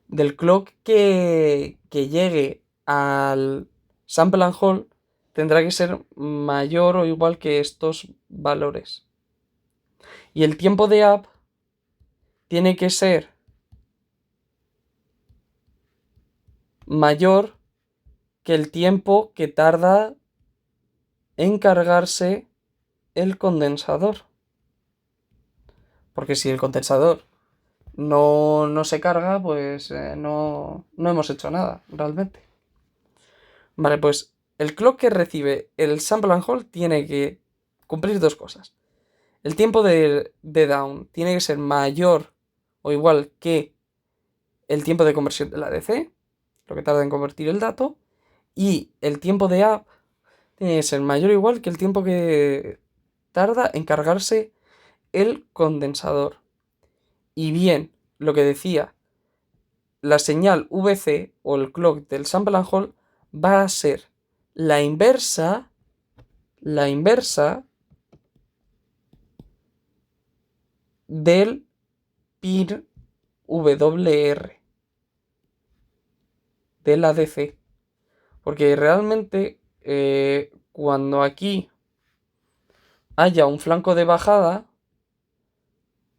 del clock que llegue al sample and hold tendrá que ser mayor o igual que estos valores. Y el tiempo de up tiene que ser mayor que el tiempo que tarda en cargarse el condensador. Porque si el condensador no se carga, pues no hemos hecho nada, realmente. Vale, pues el clock que recibe el sample and hold tiene que cumplir dos cosas. El tiempo de down tiene que ser mayor o igual que el tiempo de conversión de la ADC, lo que tarda en convertir el dato, y el tiempo de up tiene que ser mayor o igual que el tiempo que tarda en cargarse el condensador. Y bien, lo que decía, la señal VC o el clock del sample and hold va a ser la inversa del pin WR del ADC. Porque realmente cuando aquí haya un flanco de bajada,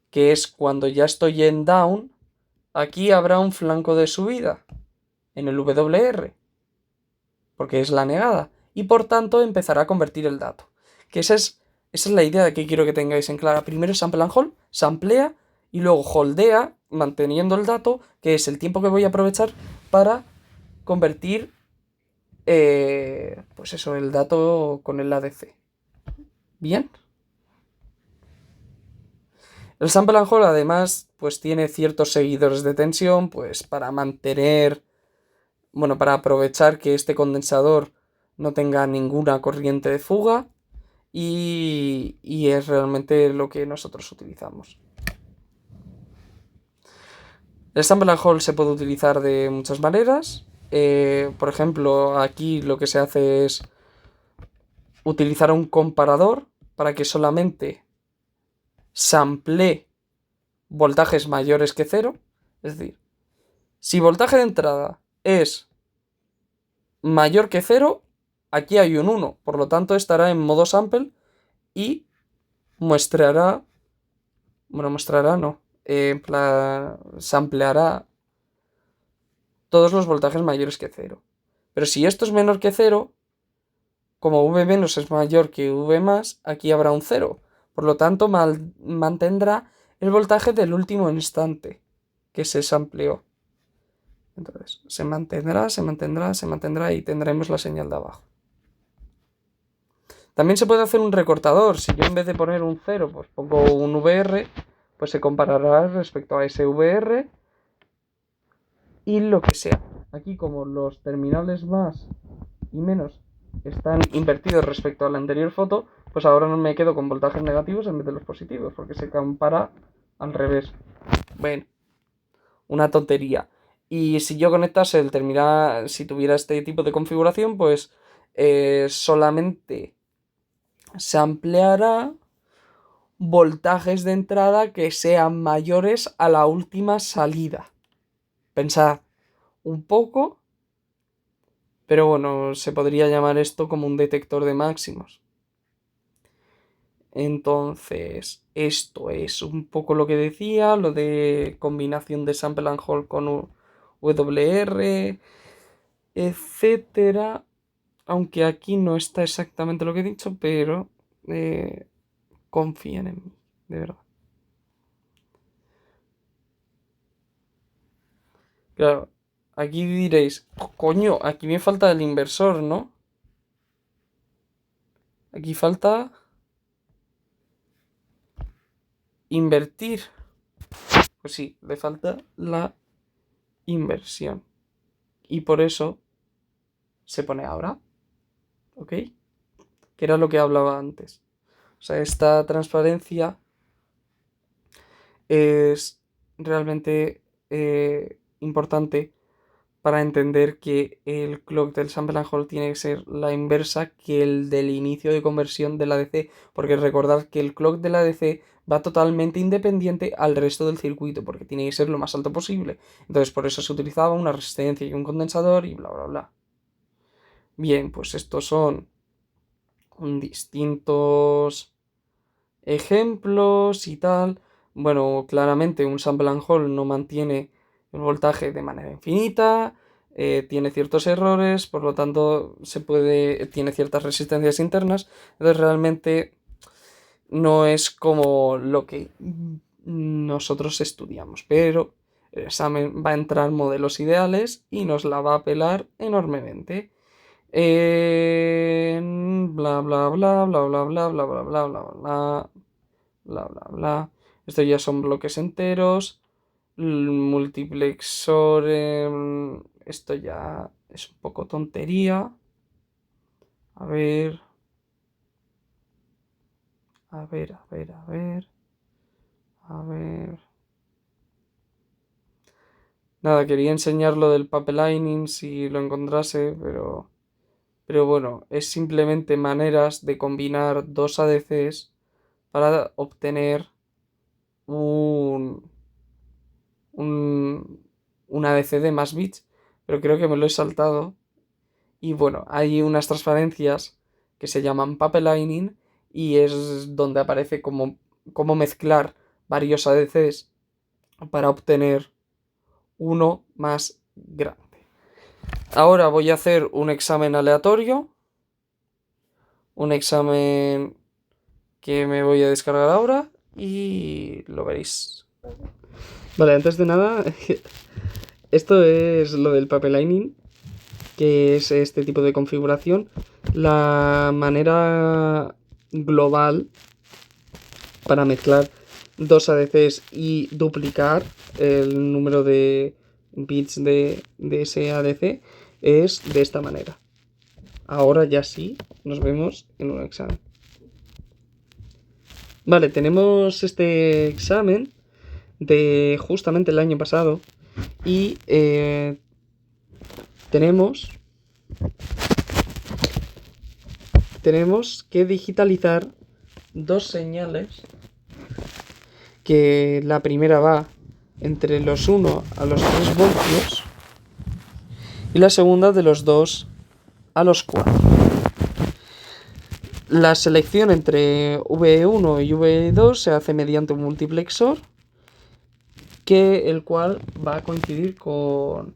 que es cuando ya estoy en down, aquí habrá un flanco de subida en el WR, porque es la negada, y por tanto empezará a convertir el dato. Que esa es la idea que quiero que tengáis en clara. Primero sample and hold, samplea y luego holdea, manteniendo el dato, que es el tiempo que voy a aprovechar para convertir, pues eso, el dato con el ADC. Bien. El sample and hold además pues tiene ciertos seguidores de tensión pues para mantener, bueno, para aprovechar que este condensador no tenga ninguna corriente de fuga y es realmente lo que nosotros utilizamos. El sample and hold se puede utilizar de muchas maneras. Por ejemplo, aquí lo que se hace es utilizar un comparador para que solamente samplee voltajes mayores que 0. Es decir, si voltaje de entrada es mayor que 0, aquí hay un 1. Por lo tanto, estará en modo sample y muestrará. Bueno, mostrará no. En plan, sampleará todos los voltajes mayores que 0. Pero si esto es menor que 0, como V menos es mayor que V más, aquí habrá un 0. Por lo tanto, mantendrá el voltaje del último instante que se sampleó. Entonces, se mantendrá y tendremos la señal de abajo. También se puede hacer un recortador. Si yo en vez de poner un 0, pues pongo un VR, pues se comparará respecto a ese VR y lo que sea. Aquí como los terminales más y menos están invertidos respecto a la anterior foto, pues ahora no me quedo con voltajes negativos en vez de los positivos, porque se compara al revés. Bueno, una tontería. Y si yo conectase el terminal, si tuviera este tipo de configuración, pues solamente se ampliará voltajes de entrada que sean mayores a la última salida. Pensad un poco, pero bueno, se podría llamar esto como un detector de máximos. Entonces, esto es un poco lo que decía, lo de combinación de sample and hold con WR, etcétera. Aunque aquí no está exactamente lo que he dicho, pero confíen en mí, de verdad. Claro, aquí diréis, coño, aquí me falta el inversor, ¿no? Aquí falta invertir. Pues sí, le falta la inversión. Y por eso se pone ahora, ¿ok? Que era lo que hablaba antes. O sea, esta transparencia es realmente importante para entender que el clock del sample and hold tiene que ser la inversa que el del inicio de conversión del ADC, porque recordad que el clock del ADC va totalmente independiente al resto del circuito, porque tiene que ser lo más alto posible. Entonces, por eso se utilizaba una resistencia y un condensador y bla, bla, bla. Bien, pues estos son distintos ejemplos y tal. Bueno, claramente un sample and hold no mantiene el voltaje de manera infinita, tiene ciertos errores, por lo tanto tiene ciertas resistencias internas, entonces realmente no es como lo que nosotros estudiamos, pero el examen va a entrar modelos ideales y nos la va a pelar enormemente. Bla bla bla bla bla bla bla bla bla bla bla bla bla bla. Estos ya son bloques enteros. Multiplexor. Esto ya es un poco tontería. A ver. A ver. A ver. Nada, quería enseñar lo del papelining si lo encontrase, pero bueno, es simplemente maneras de combinar dos ADCs para obtener un, un, un ADC de más bits, pero creo que me lo he saltado. Y bueno, hay unas transparencias que se llaman papelining y es donde aparece cómo mezclar varios ADCs para obtener uno más grande. Ahora voy a hacer un examen aleatorio, un examen que me voy a descargar ahora y lo veréis. Vale, antes de nada, esto es lo del papelining, que es este tipo de configuración. La manera global para mezclar dos ADCs y duplicar el número de bits de ese ADC es de esta manera. Ahora ya sí, nos vemos en un examen. Vale, tenemos este examen de justamente el año pasado y tenemos que digitalizar dos señales, que la primera va entre los 1 a los 3 voltios y la segunda de los 2 a los 4. La selección entre V1 y V2 se hace mediante un multiplexor, el cual va a coincidir con...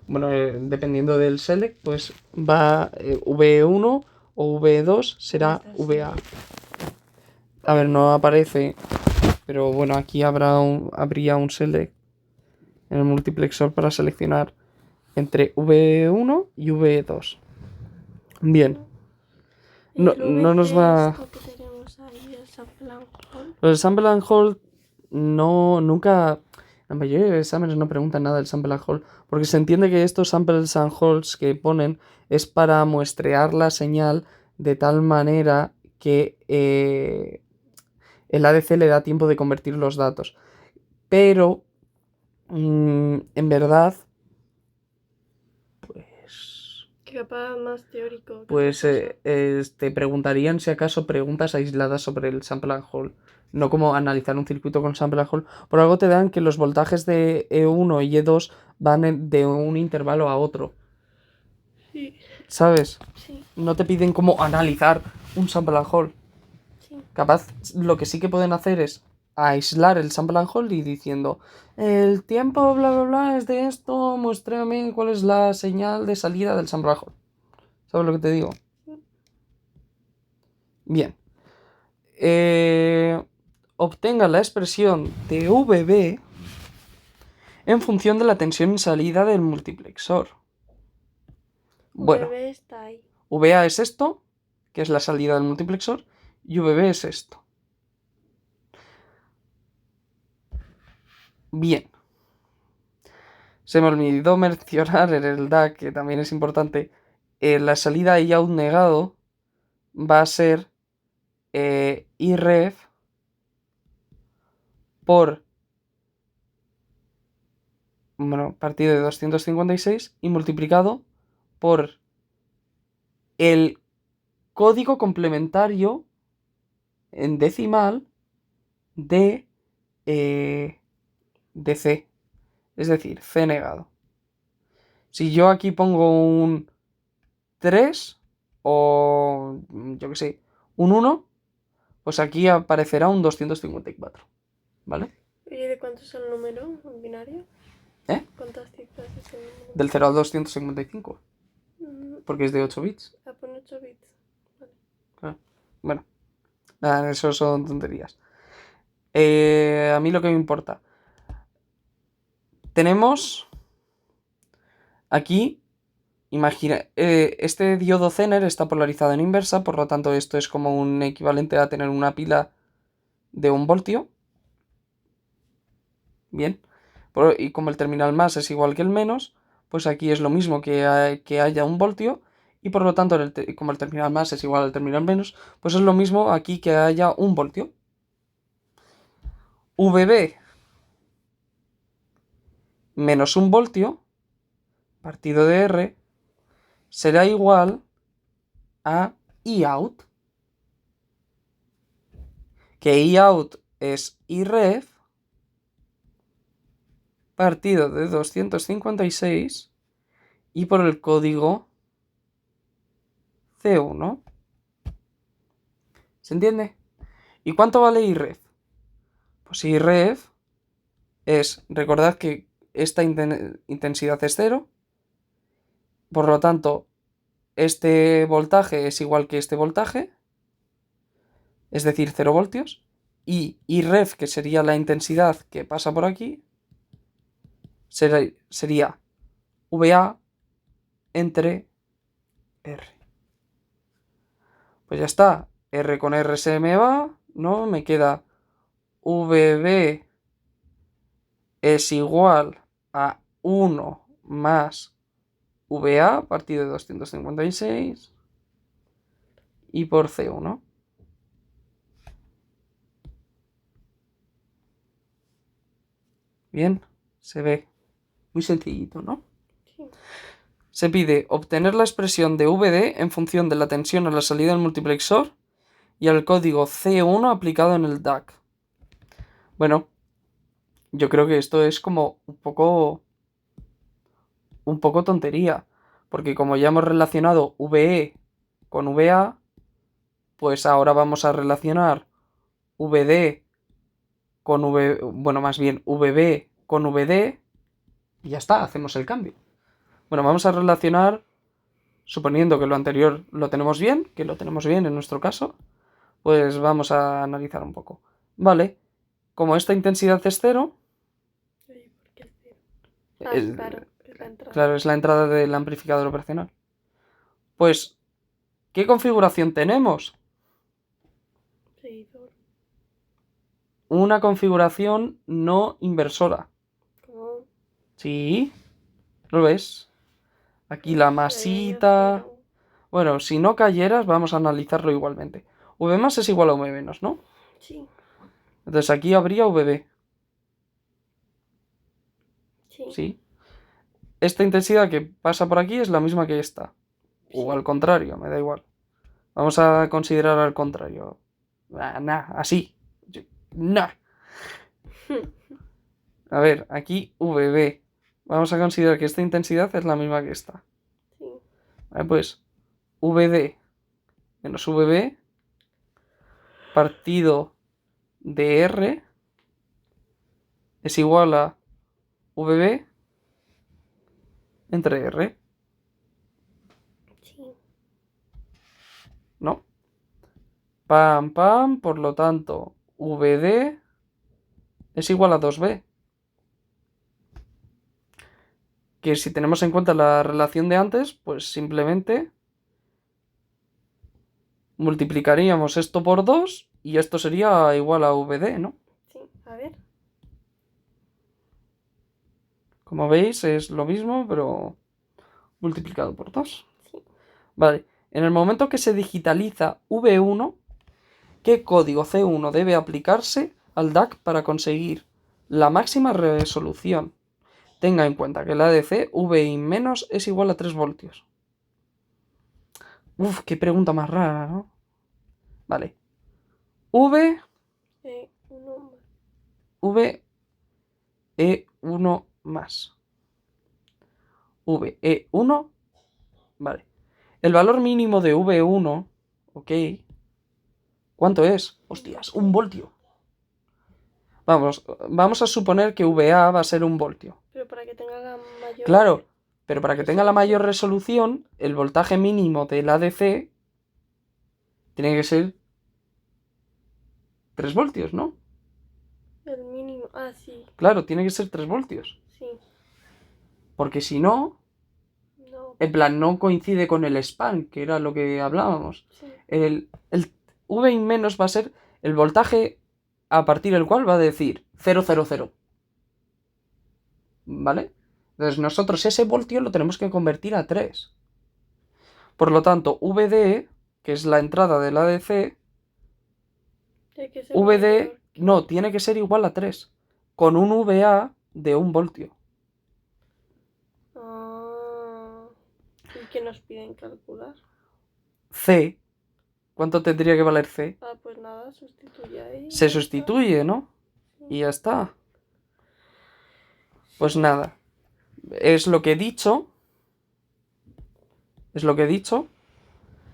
Bueno, dependiendo del select, pues va V1 o V2 será VA. A ver, no aparece, pero bueno, aquí habría un select en el multiplexor para seleccionar entre V1 y V2. Bien. No nos va... Esto que tenemos ahí, el sample and hold. El sample and hold nunca... La mayoría de exámenes no preguntan nada del sample and hold, porque se entiende que estos samples and holds que ponen es para muestrear la señal de tal manera que el ADC le da tiempo de convertir los datos. Pero, en verdad, pues... Que capaz más teórico. Pues te preguntarían si acaso preguntas aisladas sobre el sample and hold, no como analizar un circuito con sample and hold. Por algo te dan que los voltajes de E1 y E2 van de un intervalo a otro. Sí. ¿Sabes? Sí. No te piden cómo analizar un sample and hold. Sí. Capaz, lo que sí que pueden hacer es aislar el sample and hold y diciendo: el tiempo bla bla bla es de esto, muéstrame cuál es la señal de salida del sample and hold. ¿Sabes lo que te digo? Bien. Obtenga la expresión de VB en función de la tensión en salida del multiplexor. Bueno, VB está ahí. VA es esto, que es la salida del multiplexor, y VB es esto. Bien. Se me olvidó mencionar en el DAC, que también es importante, la salida IOUT negado va a ser IREF por, bueno, partido de 256 y multiplicado por el código complementario en decimal de C, es decir, C negado. Si yo aquí pongo un 3 o yo que sé, un 1, pues aquí aparecerá un 254, ¿vale? ¿Y de cuánto es el número en binario? ¿Eh? ¿Cuántas cifras es el número? Del 0 al 255, porque es de 8 bits. Pone 8 bits. Vale. Claro. Bueno, nada, eso son tonterías. A mí lo que me importa. Tenemos aquí, imagina, este diodo Zener está polarizado en inversa, por lo tanto esto es como un equivalente a tener una pila de 1 voltio. Bien. Y como el terminal más es igual que el menos, pues aquí es lo mismo que haya 1 voltio. Y por lo tanto, como el terminal más es igual al terminal menos, pues es lo mismo aquí que haya 1 voltio. VB menos 1 voltio partido de R será igual a Iout, que Iout es Iref partido de 256 y por el código C1. ¿Se entiende? ¿Y cuánto vale Iref? Pues Iref es, recordad que esta intensidad es 0, por lo tanto, este voltaje es igual que este voltaje, es decir, 0 voltios, y Iref, que sería la intensidad que pasa por aquí, sería VA entre R. Pues ya está, R con R se me va, ¿no? Me queda VB es igual a 1 más VA partido de 256 y por C1. Bien, se ve muy sencillito, ¿no? Sí. Se pide obtener la expresión de VD en función de la tensión a la salida del multiplexor y al código C1 aplicado en el DAC. Bueno, yo creo que esto es como un poco tontería, porque como ya hemos relacionado VE con VA, pues ahora vamos a relacionar VD con más bien VB con VD y ya está, hacemos el cambio. Bueno, vamos a relacionar, suponiendo que lo anterior lo tenemos bien, que lo tenemos bien en nuestro caso, pues vamos a analizar un poco. Vale, como esta intensidad es 0, Sí, ¿por qué es 0? claro, es la entrada. Claro, es la entrada del amplificador operacional. Pues, ¿qué configuración tenemos? Seguidor. Una configuración no inversora. ¿Cómo? ¿Sí? ¿Lo ves? Aquí la masita. Bueno, si no cayeras, vamos a analizarlo igualmente. V más es igual a V menos, ¿no? Sí. Entonces aquí habría VB. Sí. ¿Sí? Esta intensidad que pasa por aquí es la misma que esta. O Sí. al contrario, me da igual. Vamos a considerar al contrario. Así. Nah. A ver, aquí VB. Vamos a considerar que esta intensidad es la misma que esta. Sí. Vale, pues VD menos VB partido de R es igual a VB entre R. Sí. ¿No? Pam, pam, por lo tanto, VD es igual a 2B. Que si tenemos en cuenta la relación de antes, pues simplemente multiplicaríamos esto por 2 y esto sería igual a VD, ¿no? Sí. A ver. Como veis, es lo mismo, pero multiplicado por 2. Sí. Vale, en el momento que se digitaliza V1, ¿qué código C1 debe aplicarse al DAC para conseguir la máxima resolución? Tenga en cuenta que la ADC VI menos es igual a 3 voltios. Uf, qué pregunta más rara, ¿no? Vale. V, 1 más. V, E1 más. V, E1, vale. El valor mínimo de V1, ok. ¿Cuánto es? Hostias, 1 voltio. Vamos a suponer que VA va a ser 1 voltio. Pero para que tenga la mayor. Claro, pero para que tenga la mayor resolución, el voltaje mínimo del ADC tiene que ser 3 voltios, ¿no? El mínimo. Ah, sí. Claro, tiene que ser 3 voltios. Sí. Porque si no, No. en plan, no coincide con el span, que era lo que hablábamos. Sí. El VI menos va a ser el voltaje a partir del cual va a decir 000. ¿Vale? Entonces nosotros ese voltio lo tenemos que convertir a 3. Por lo tanto, VD, que es la entrada del ADC, Tiene que ser VD mayor No, tiene que ser igual a 3. Con un VA de 1 voltio. Ah, ¿y qué nos piden calcular? C. ¿Cuánto tendría que valer C? Ah, pues nada, sustituye ahí. Se ya sustituye, ¿no? Y ya está. Pues nada. Es lo que he dicho. Es lo que he dicho.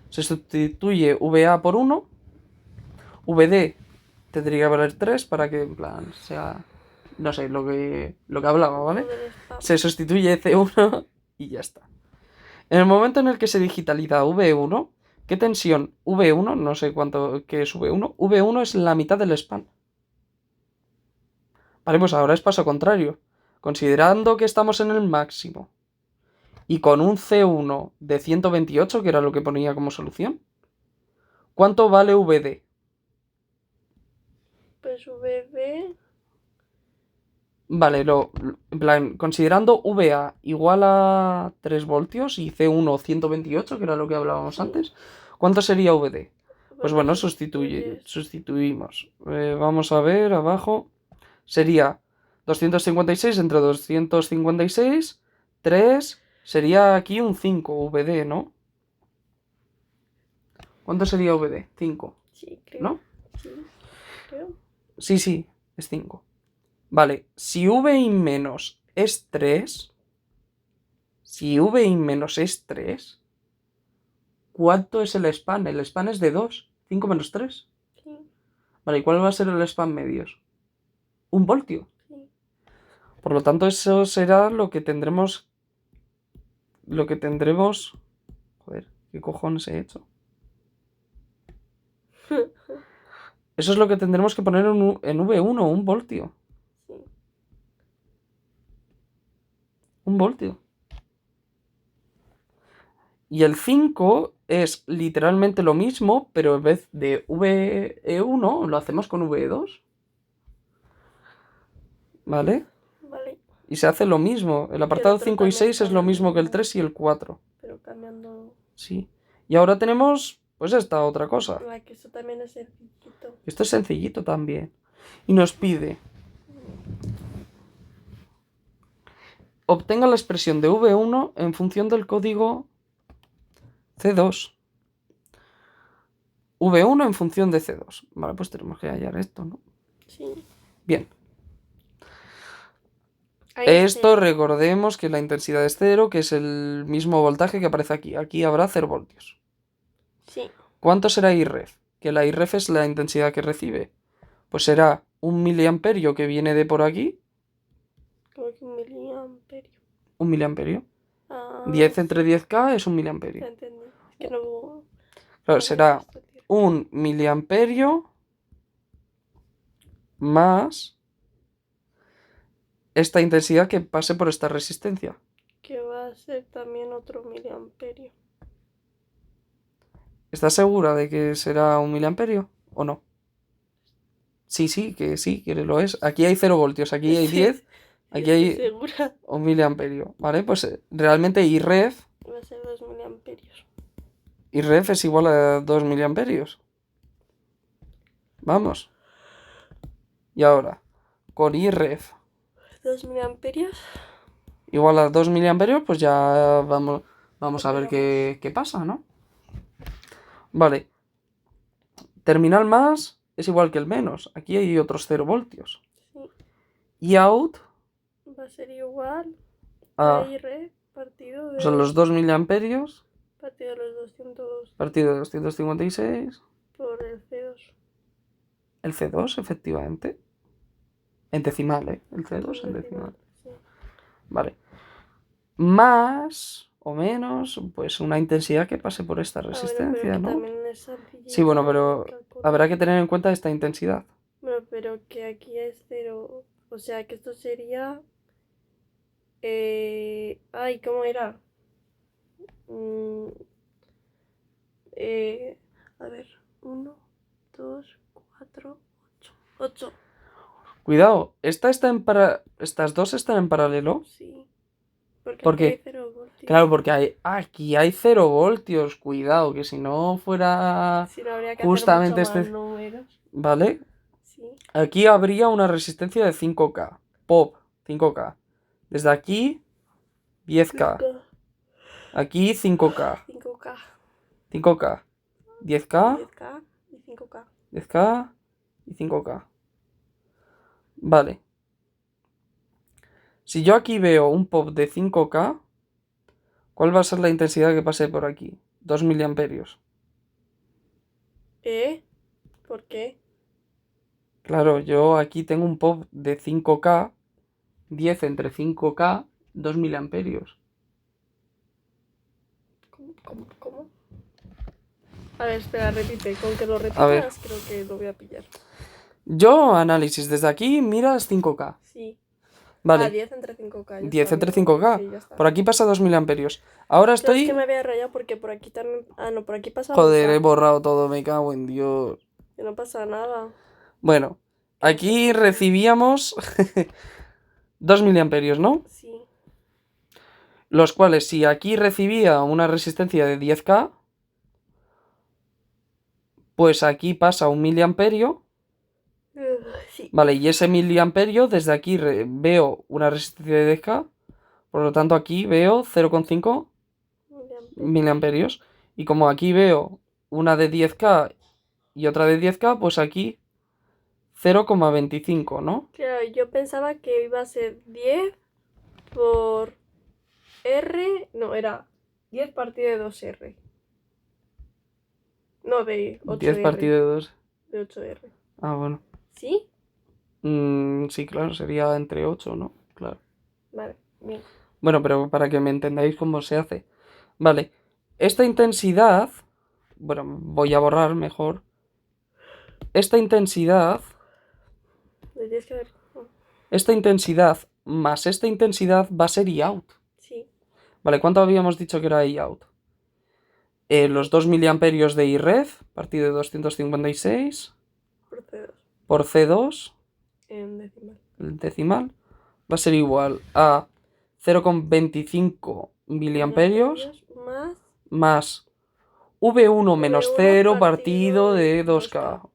Se sustituye VA por 1. VD tendría que valer 3 para que, en plan, sea... No sé, lo que hablaba, está. ¿vale? Lo del spam. Se sustituye C1 y ya está. En el momento en el que se digitaliza V1, ¿qué tensión? V1, no sé cuánto que es V1. V1 es la mitad del span. Vale, pues ahora es paso contrario. Considerando que estamos en el máximo y con un C1 de 128, que era lo que ponía como solución, ¿cuánto vale VD? Pues VB. Vale, en plan, considerando VA igual a 3 voltios y C1 128, que era lo que hablábamos antes, ¿cuánto sería VD? Pues bueno, sustituimos. Vamos a ver abajo. Sería 256 entre 256, 3, sería aquí un 5 VD, ¿no? ¿Cuánto sería VD? 5, Sí, creo. ¿no? Sí, creo. Sí, es 5. Vale, si VI menos es 3, si VI menos es 3, ¿cuánto es el span? El span es de 2, 5 menos 3. Sí, Vale, ¿y cuál va a ser el span medios? 1 voltio. sí. Por lo tanto, eso será lo que tendremos. Lo que tendremos. Joder, ¿qué cojones he hecho? Eso es lo que tendremos que poner en V1, 1 voltio. Sí. 1 voltio. Y el 5 es literalmente lo mismo, pero en vez de VE1 lo hacemos con VE2. ¿Vale? Vale, Y se hace lo mismo. El apartado pero 5 y también 6 es lo mismo que el cambiando. 3 y el 4. Pero cambiando. Sí. Y ahora tenemos, pues esta otra cosa. La que eso también es sencillito. Esto es sencillito también. Y nos pide: obtenga la expresión de V1 en función del código C2. V1 en función de C2. Vale, pues tenemos que hallar esto, ¿no? Sí. Bien. Ahí Esto está. recordemos que la intensidad es 0, que es el mismo voltaje que aparece aquí. Aquí habrá 0 voltios. Sí. ¿Cuánto será Irref? Que la Irref es la intensidad que recibe. Pues será 1 miliamperio que viene de por aquí. Como que 1 miliamperio. 1 miliamperio. Ah, 10 entre 10K es 1 ya miliamperio. entendí. Es que no. Claro, no será me gusta, tío. 1 miliamperio más esta intensidad que pase por esta resistencia. Que va a ser también otro miliamperio. ¿Estás segura de que será 1 miliamperio o no? Sí, que lo es. Aquí hay 0 voltios, aquí hay Sí, 10, aquí estoy hay segura. 1 miliamperio. ¿Vale? Pues realmente Irref Va a ser 2 miliamperios. es igual a 2 miliamperios. Vamos. Y ahora, con Irref 2 miliamperios. igual a 2 miliamperios, pues ya vamos a ver qué pasa, ¿no? Vale. Terminal más es igual que el menos. Aquí hay otros 0 voltios. Sí. Y out Va a ser igual a, a IR partido de. o sea, los 2 miliamperios Partido de los 200 partido de 256. por el C2. El C2, efectivamente. En decimal, ¿eh? El C2 en En decimal. sí. Vale. Más o menos, pues una intensidad que pase por esta Bueno, resistencia, pero que ¿no? también es sencillito Sí, bueno, pero calcular. habrá que tener en cuenta esta intensidad. Bueno, pero que aquí es 0. O sea que esto sería. Ay, ¿cómo era? Mm, a ver, 1, 2, 4, 8. 8, Cuidado, estas dos están en paralelo. sí. Porque ¿Por aquí hay qué? 0 voltios. Claro, porque aquí hay 0 voltios. Cuidado, que si no fuera Si no habría que justamente hacer mucho más este... números. ¿Vale? Sí. Aquí habría una resistencia de 5K. Pop, 5K. Desde aquí, 10K. Aquí, 5K. 5K. 5K. 10K. 10K y 5K. 10K y 5K. Vale. Si yo aquí veo un pop de 5K, ¿cuál va a ser la intensidad que pase por aquí? 2 miliamperios. ¿Por qué? Claro, yo aquí tengo un pop de 5K, 10 entre 5K, 2 miliamperios. ¿Cómo? A ver, espera, repite. Con que lo A ver. repitas, creo que lo voy a pillar. Yo, análisis, desde aquí miras 5K. Sí. Vale. 10 entre 5K. 10 entre 5K. Sí, ya está. Por aquí pasa 2 miliamperios. Ahora Es estoy... que me había rayado porque por aquí también... Ah, no, por aquí pasa Joder, he 1K. borrado todo, me cago en Dios. Que no pasa nada. Bueno, aquí recibíamos 2 miliamperios, ¿no? Sí. Los cuales, si aquí recibía una resistencia de 10K, pues aquí pasa 1 miliamperio. Sí. Vale, y ese miliamperio, desde aquí veo una resistencia de 10K. Por lo tanto, aquí veo 0,5 miliamperios. Y como aquí veo una de 10K y otra de 10K, pues aquí 0,25, ¿no? Claro, yo pensaba que iba a ser 10 por R. No, era 10 partido de 2R. No, de 8R. 10 partido de 2. De 8R. Ah, bueno. ¿Sí? Sí, claro, sería entre 8, ¿no? Claro. Vale, bien. Bueno, pero para que me entendáis cómo se hace. Vale, esta intensidad... Bueno, voy a borrar mejor. Esta intensidad... Le tienes que ver. Esta intensidad más esta intensidad va a ser I-out. Sí. Vale, ¿cuánto habíamos dicho que era I-out? Los 2 miliamperios de I-ref, partido de 256, Por C2. por C2, En decimal. el decimal, va a ser igual a 0,25 miliamperios más V1 menos V1 0 partido partido de de 2K.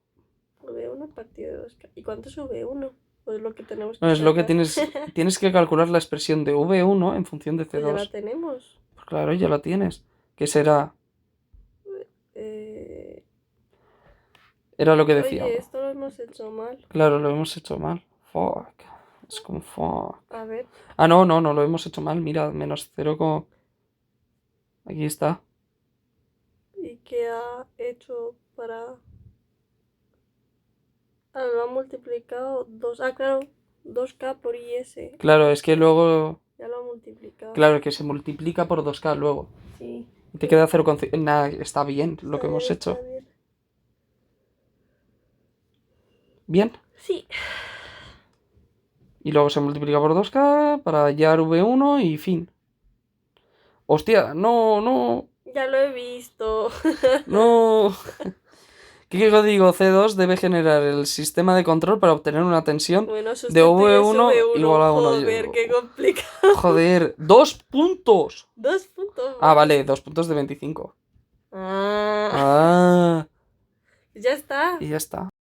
V1 partido de 2K. ¿Y cuánto es V1? Pues lo que tenemos que No, es lo que sacar. tienes que calcular la expresión de V1 en función de Pues ya la C2. tenemos. Pues claro, ya la tienes. ¿Qué será? Era lo que decíamos. Oye, esto lo hemos hecho mal. Claro, lo hemos hecho mal. Fuck. Es como fuck. A ver. Ah, no, lo hemos hecho mal. Mira, menos 0, aquí está. ¿Y qué ha hecho para...? Ah, lo ha multiplicado 2. Ah, claro. 2K por IS. Claro, es que luego... Ya lo ha multiplicado. Claro, que se multiplica por 2K luego. Sí. Y te queda 0,5. Nada, está bien lo que Está hemos bien, hecho. está bien. Bien. Sí. Y luego se multiplica por 2K para hallar V1 y fin. Hostia, no. Ya lo he visto. No. ¿Qué código C2 debe generar el sistema de control para obtener una tensión Bueno, de V1 igual a 1? Joder, qué complicado. Joder, 2 puntos. 2 puntos. Ah, vale, 2 puntos de 25. Ah. Ah, Ya está. y ya está.